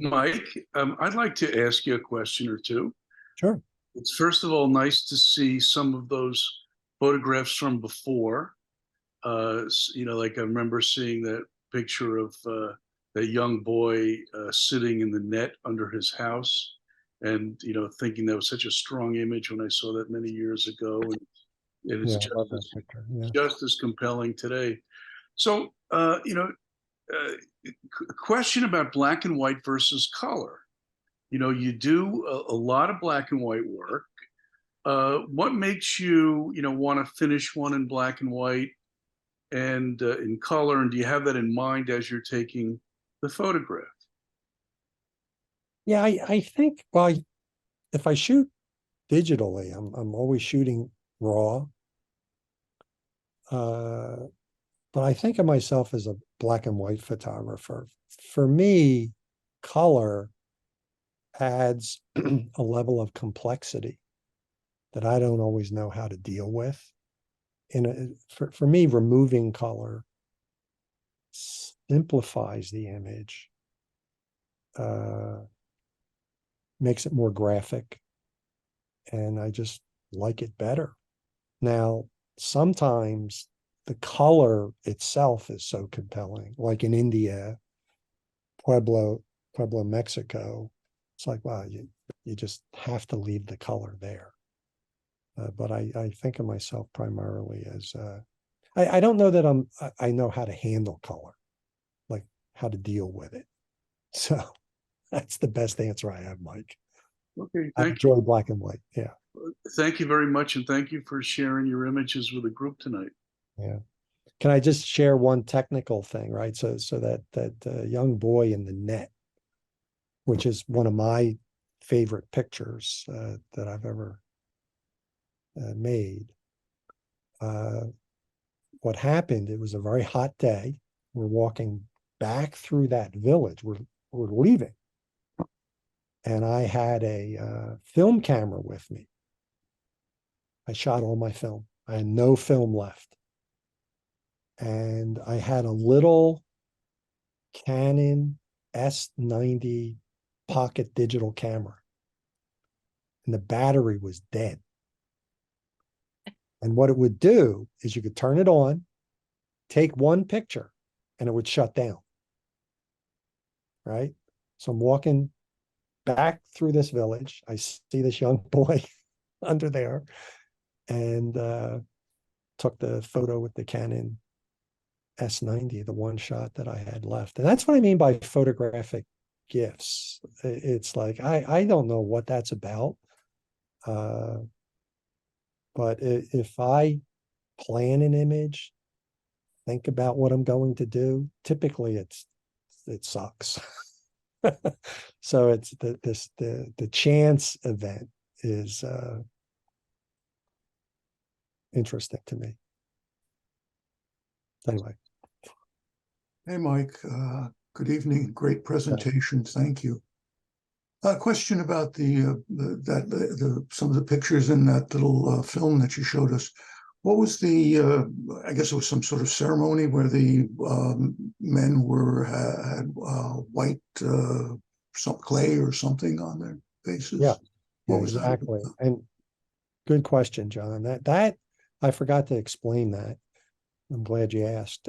Mike, I'd like to ask you a question or two. Sure. It's first of all nice to see some of those photographs from before. Like I remember seeing that picture of that young boy sitting in the net under his house, and thinking that was such a strong image when I saw that many years ago, and it's Yeah, I love that picture. Yeah. just as compelling today. So, a question about black and white versus color. You do a lot of black and white work. What makes you, want to finish one in black and white and in color? And do you have that in mind as you're taking the photograph? Yeah, I think, well, if I shoot digitally, I'm always shooting raw. But I think of myself as a black and white photographer. For me, color adds a level of complexity that I don't always know how to deal with. For me, removing color simplifies the image, makes it more graphic, and I just like it better. Now, sometimes the color itself is so compelling, like in India, Pueblo, Mexico. It's like, wow, you just have to leave the color there. But I think of myself primarily as, I don't know that I know how to handle color, like how to deal with it. So that's the best answer I have, Mike. Okay, I enjoy black and white. Yeah. Thank you very much, and thank you for sharing your images with the group tonight. Yeah. Can I just share one technical thing, right? So that young boy in the net, which is one of my favorite pictures that I've ever made. What happened? It was a very hot day. We're walking back through that village. We're leaving, and I had a film camera with me. I shot all my film. I had no film left. And I had a little Canon S90 pocket digital camera. and the battery was dead. And what it would do is you could turn it on, take one picture, and it would shut down. Right? So I'm walking back through this village. I see this young boy under there, and took the photo with the Canon S90, the one shot that I had left. And that's what I mean by photographic gifts. It's like, I don't know what that's about. But if I plan an image, think about what I'm going to do, typically it sucks. So it's the chance event is interesting to me. Anyway. Hey, Mike, good evening. Great presentation. Thank you. A question about some of the pictures in that little film that you showed us. What was I guess it was some sort of ceremony where the men had white some clay or something on their faces? Yeah, What was exactly. that? And good question, John. That I forgot to explain that. I'm glad you asked.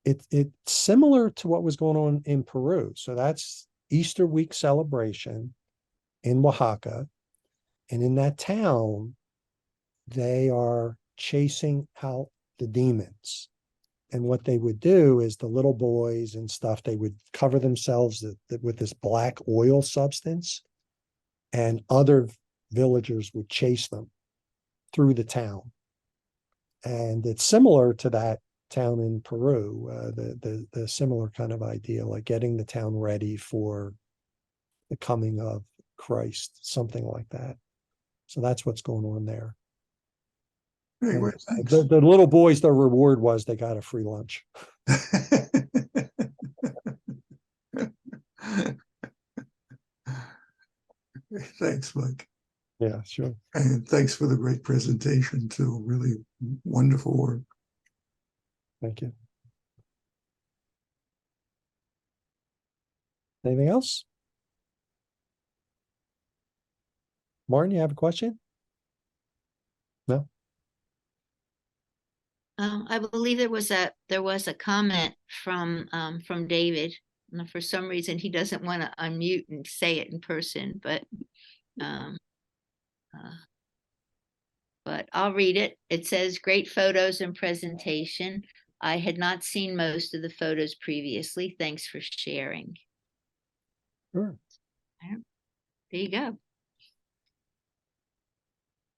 It's similar to what was going on in Peru. So that's Easter week celebration in Oaxaca. And in that town, they are chasing out the demons. And what they would do is the little boys and stuff, they would cover themselves with this black oil substance, and other villagers would chase them through the town. And it's similar to that town in Peru, the similar kind of idea, like getting the town ready for the coming of Christ, something like that. So that's what's going on there. Very great, thanks. The little boys, their reward was they got a free lunch. Thanks, Mike. Yeah, sure. And thanks for the great presentation too. Really wonderful work. Thank you. Anything else? Martin, you have a question? No? I believe there was a comment from David. And for some reason, he doesn't want to unmute and say it in person, but I'll read it. It says, "Great photos and presentation. I had not seen most of the photos previously. Thanks for sharing." Sure. There you go.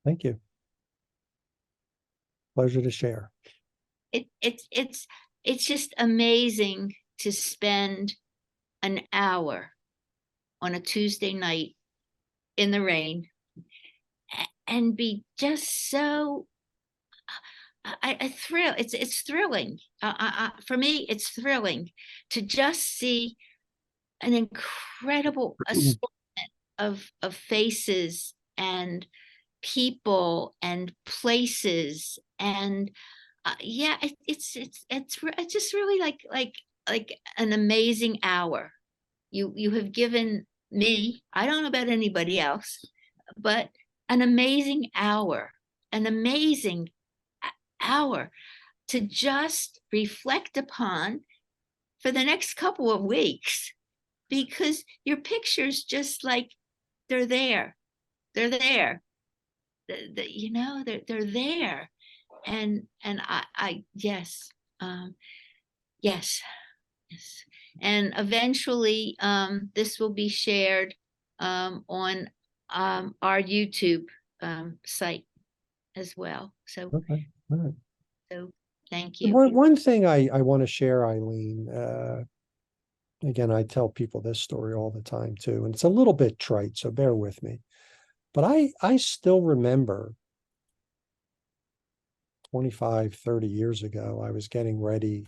Thank you. Pleasure to share. It's just amazing to spend an hour on a Tuesday night in the rain and be just so I thrill. It's thrilling. For me, it's thrilling to just see an incredible assortment of faces and people and places, and yeah, it's just really like an amazing hour. You have given me, I don't know about anybody else, but an amazing hour, an amazing hour to just reflect upon for the next couple of weeks, because your pictures just like they're there. They're there. They're there. And I yes, yes, yes. And eventually this will be shared on our YouTube site as well. So Okay. All right. so thank you. One thing I want to share, Eileen, again, I tell people this story all the time too, and it's a little bit trite, so bear with me. But I still remember 25, 30 years ago, I was getting ready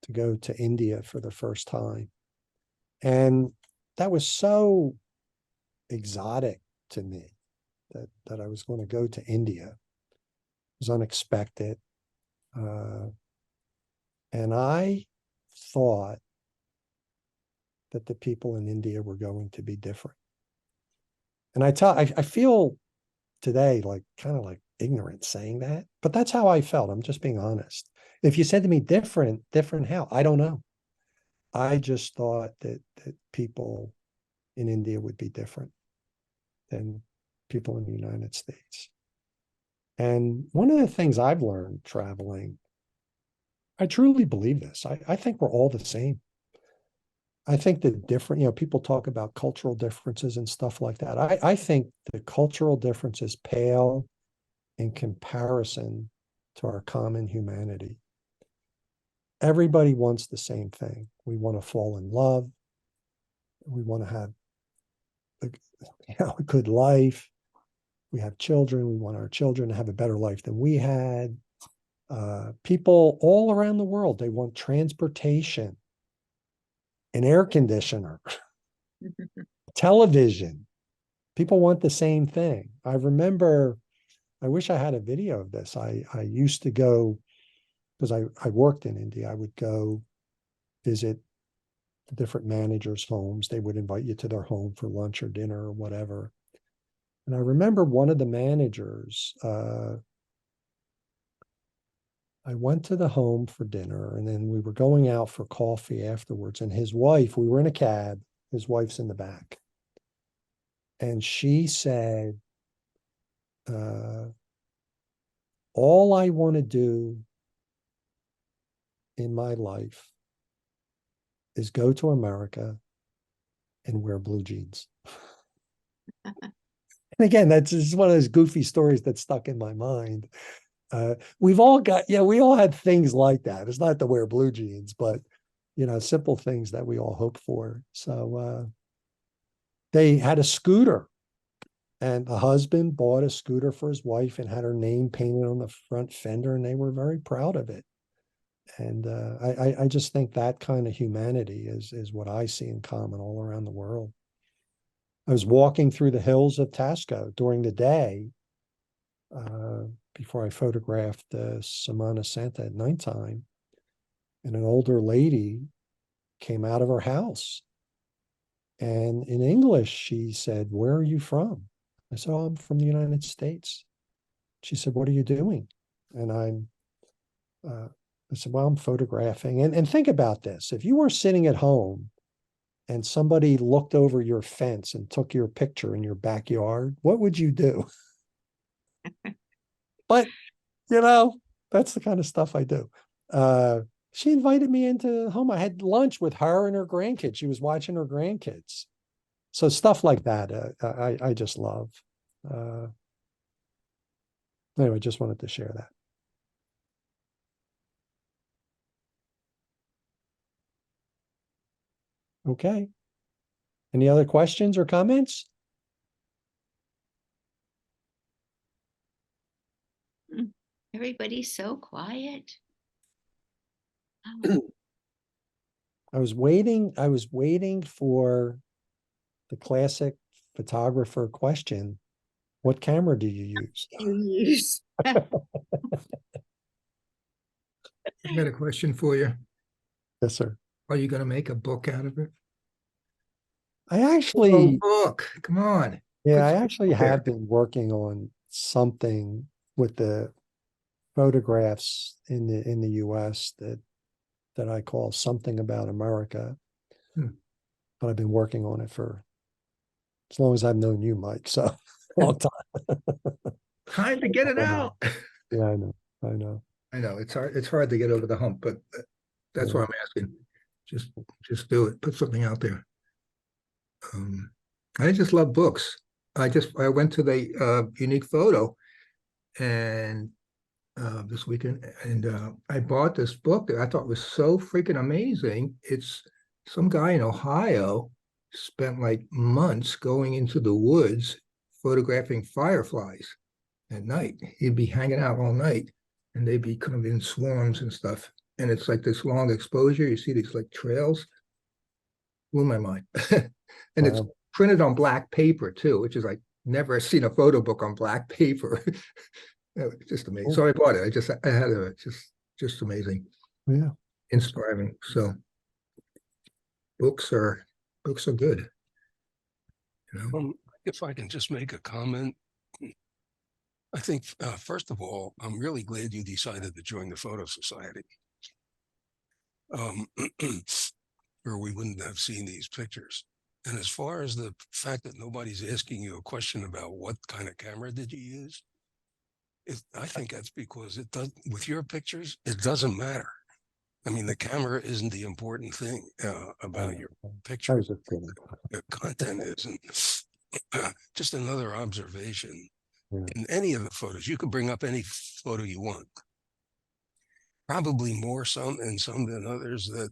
to go to India for the first time. And that was so exotic to me that I was going to go to India. It was unexpected. And I thought that the people in India were going to be different. And I feel today like kind of like ignorant saying that, but that's how I felt. I'm just being honest. If you said to me different how? I don't know. I just thought that people in India would be different than people in the United States. And one of the things I've learned traveling, I truly believe this. I think we're all the same. I think the different, people talk about cultural differences and stuff like that. I think the cultural differences pale in comparison to our common humanity. Everybody wants the same thing. We want to fall in love. We want to have a good life. We have children. We want our children to have a better life than we had. People all around the world, they want transportation, an air conditioner, television. People want the same thing. I remember, I wish I had a video of this. I used to go, because I worked in India, I would go visit the different managers' homes. They would invite you to their home for lunch or dinner or whatever. And I remember one of the managers, I went to the home for dinner, and then we were going out for coffee afterwards. And his wife, we were in a cab, his wife's in the back. And she said, all I want to do in my life is go to America and wear blue jeans. And again, that's just one of those goofy stories that stuck in my mind. We've all got, we all had things like that. It's not to wear blue jeans, but simple things that we all hope for. So they had a scooter, and the husband bought a scooter for his wife and had her name painted on the front fender, and they were very proud of it. And I just think that kind of humanity is what I see in common all around the world. I was walking through the hills of Tasco during the day before I photographed Semana Santa at nighttime, and an older lady came out of her house. And in English, she said, "Where are you from?" I said, "Oh, I'm from the United States." She said, "What are you doing?" And I said, "Well, I'm photographing." And think about this. If you were sitting at home and somebody looked over your fence and took your picture in your backyard, what would you do? But, that's the kind of stuff I do. She invited me into home. I had lunch with her and her grandkids. She was watching her grandkids. So stuff like that, I just love. Anyway, just wanted to share that. Okay. Any other questions or comments? Everybody's so quiet. Oh, I was waiting for the classic photographer question. What camera do you use? you use. I got a question for you. Yes, sir. Are you going to make a book out of it? I actually, Book. Come on. yeah, I Put actually something have there. been working on something with the photographs in the US that I call Something About America. Hmm. But I've been working on it for as long as I've known you, Mike. So long time. Time to get it out. Yeah, I know. I know. I know it's hard. It's hard to get over the hump, but that's Yeah. what I'm asking. Just do it. Put something out there. I just love books. I went to the Unique Photo and this weekend, and I bought this book that I thought was so freaking amazing. It's some guy in Ohio spent like months going into the woods photographing fireflies at night. He'd be hanging out all night, and they'd be kind of in swarms and stuff. And it's like this long exposure. You see these like trails. Blew my mind. And it's Wow. printed on black paper too, which is like never seen a photo book on black paper. Just amazing. Cool. So I bought it. I had it. Just amazing, Yeah. inspiring. So books are good. You know, If I can just make a comment, I think, first of all, I'm really glad you decided to join the Photo Society. Or we wouldn't have seen these pictures. And as far as the fact that nobody's asking you a question about what kind of camera did you use, I think that's because it does, with your pictures, it doesn't matter. I mean, the camera isn't the important thing about your That picture. was a kidding. The content isn't. Just another observation. Yeah. In any of the photos, you can bring up any photo you want. Probably more some and some than others, that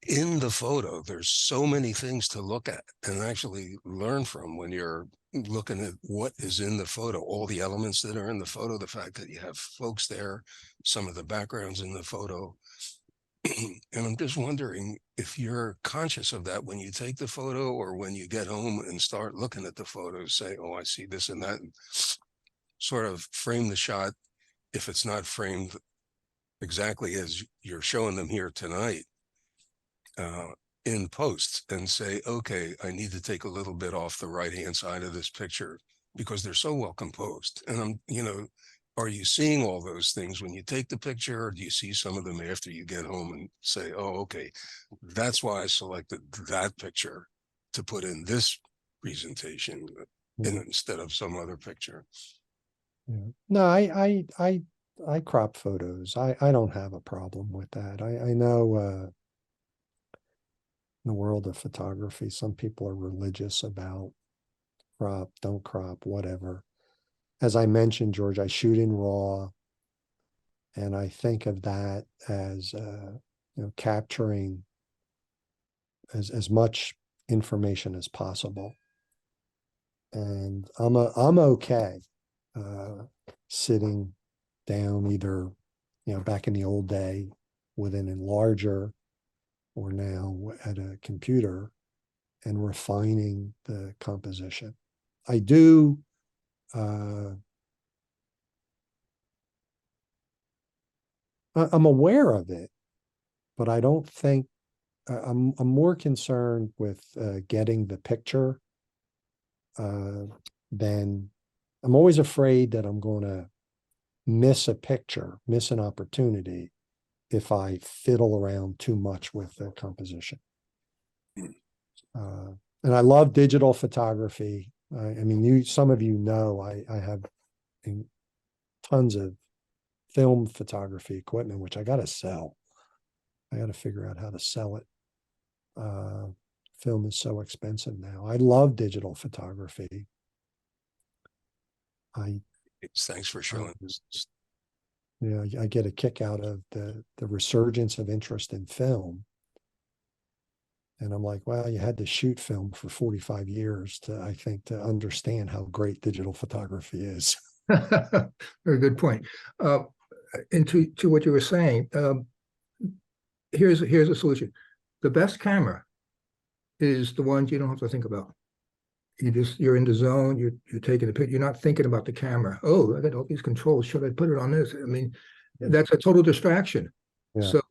in the photo, there's so many things to look at and actually learn from when you're looking at what is in the photo, all the elements that are in the photo, the fact that you have folks there, some of the backgrounds in the photo. And I'm just wondering if you're conscious of that when you take the photo, or when you get home and start looking at the photos, say, oh, I see this and that, and sort of frame the shot if it's not framed exactly as you're showing them here tonight, in post, and say, okay, I need to take a little bit off the right-hand side of this picture because they're so well composed. And are you seeing all those things when you take the picture, or do you see some of them after you get home and say, oh, okay, that's why I selected that picture to put in this presentation instead of some other picture? Yeah. No, I crop photos. I don't have a problem with that. I know in the world of photography, some people are religious about crop, don't crop, whatever. As I mentioned, George, I shoot in RAW, and I think of that as capturing as much information as possible. And I'm okay sitting down, either back in the old day with an enlarger, or now at a computer, and refining the composition. I do I'm aware of it, but I don't think I'm more concerned with getting the picture than I'm always afraid that I'm going to miss a picture, miss an opportunity if I fiddle around too much with the composition. And I love digital photography. I mean, some of you know, I have tons of film photography equipment, which I got to sell. I got to figure out how to sell it. Film is so expensive now. I love digital photography. Thanks for showing us. I get a kick out of the resurgence of interest in film. And I'm like, well, you had to shoot film for 45 years to understand how great digital photography is. Very good point. And to what you were saying, here's a solution. The best camera is the ones you don't have to think about. You're in the zone, you're taking the picture, you're not thinking about the camera. Oh, I got all these controls, should I put it on this? I mean, that's a total distraction. Yeah. So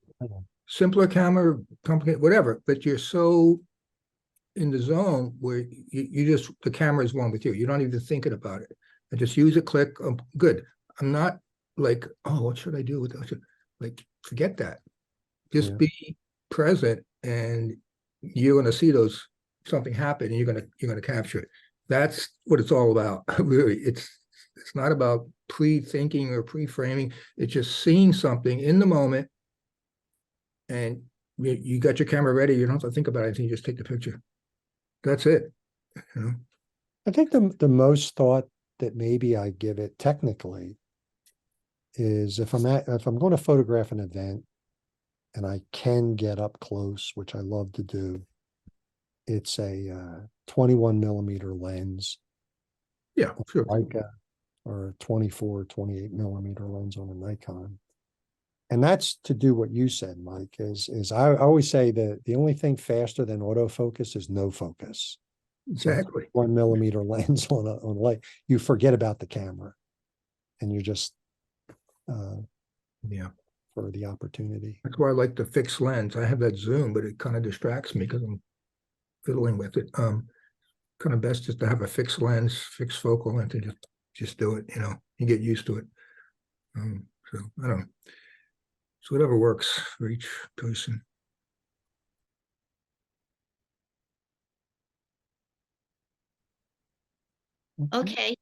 simpler camera, complicated, whatever, but you're so in the zone where the camera is one with you. You're not even thinking about it. I just use a click, good. I'm not like, oh, what should I do with that? Like, forget that. Just be present, and you're going to see something happen, and you're going to capture it. That's what it's all about. Really, it's not about pre-thinking or pre-framing. It's just seeing something in the moment, and you got your camera ready. You don't have to think about anything. You just take the picture. That's it. I think the most thought that maybe I give it technically is if I'm going to photograph an event and I can get up close, which I love to do, it's a 21 millimeter lens. Yeah, sure. Or a 24, 28 millimeter lens on a Nikon. And that's to do what you said, Mike, is I always say that the only thing faster than autofocus is no focus. Exactly. So 1 millimeter lens on a light, you forget about the camera, and you're just for the opportunity. That's why I like the fixed lens. I have that zoom, but it kind of distracts me because I'm fiddling with it. kind of best just to have a fixed lens, fixed focal, and to just do it. You know, you get used to it. So I don't know. So whatever works for each person. Okay,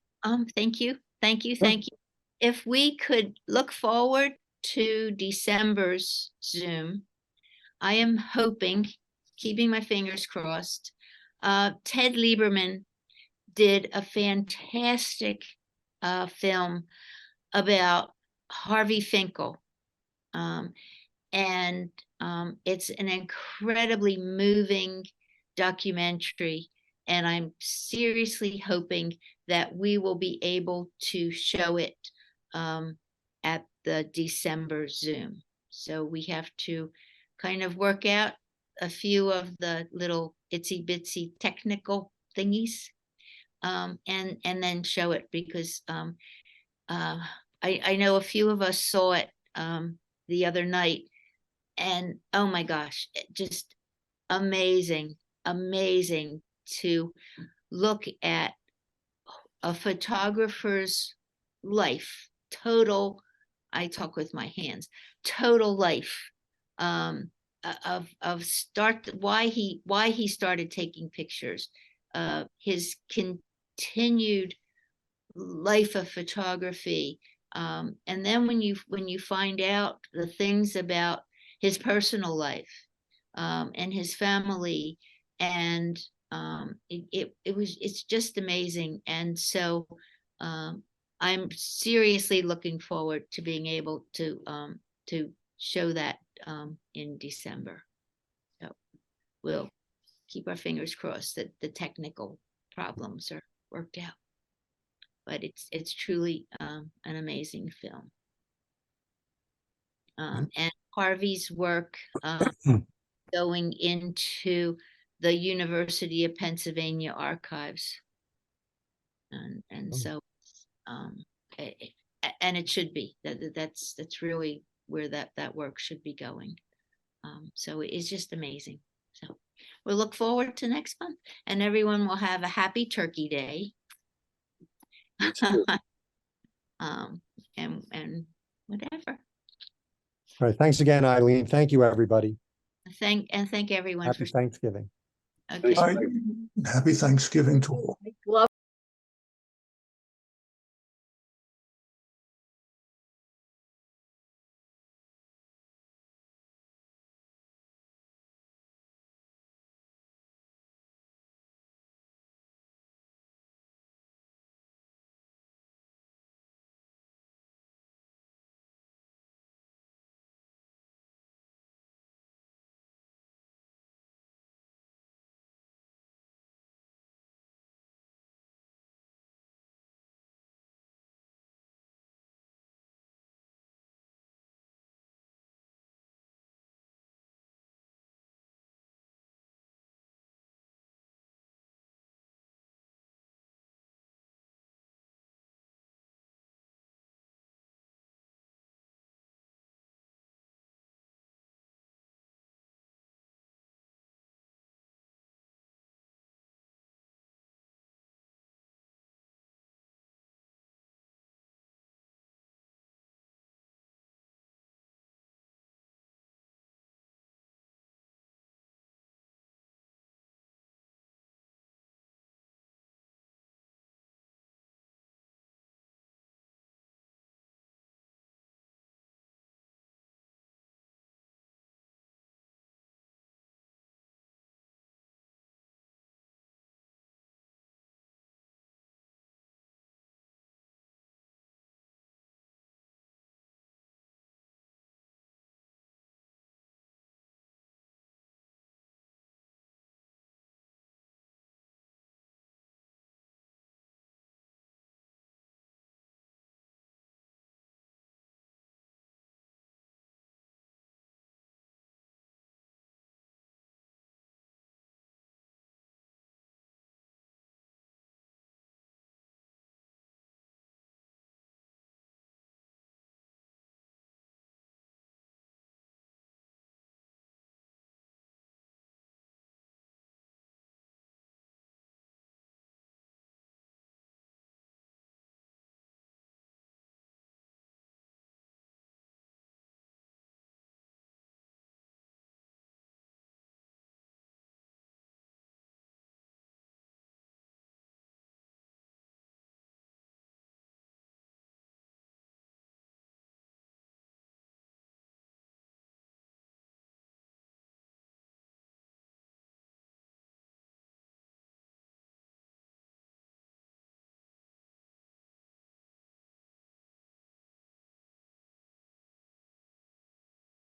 thank you, thank you, Sure. thank you. If we could look forward to December's Zoom, I am hoping, keeping my fingers crossed, Ted Lieberman did a fantastic film about Harvey Finkel. And it's an incredibly moving documentary. And I'm seriously hoping that we will be able to show it at the December Zoom. So we have to kind of work out a few of the little itsy bitsy technical thingies, and then show it, because I know a few of us saw it the other night, and oh my gosh, just amazing, amazing to look at a photographer's life, total, I talk with my hands, total life, of start, why he started taking pictures, his continued life of photography, and then when you find out the things about his personal life, and his family, and it's just amazing. And so I'm seriously looking forward to being able to show that in December. So we'll keep our fingers crossed that the technical problems are worked out. But it's truly an amazing film. And Harvey's work going into the University of Pennsylvania archives. And so and it should be that's really where that work should be going. So it's just amazing. So we'll look forward to next month, and everyone will have a happy Turkey Day. And whatever. All right. Thanks again, Eileen. Thank you, everybody. Thank everyone Happy for Thanksgiving. okay. Happy Thanksgiving to all.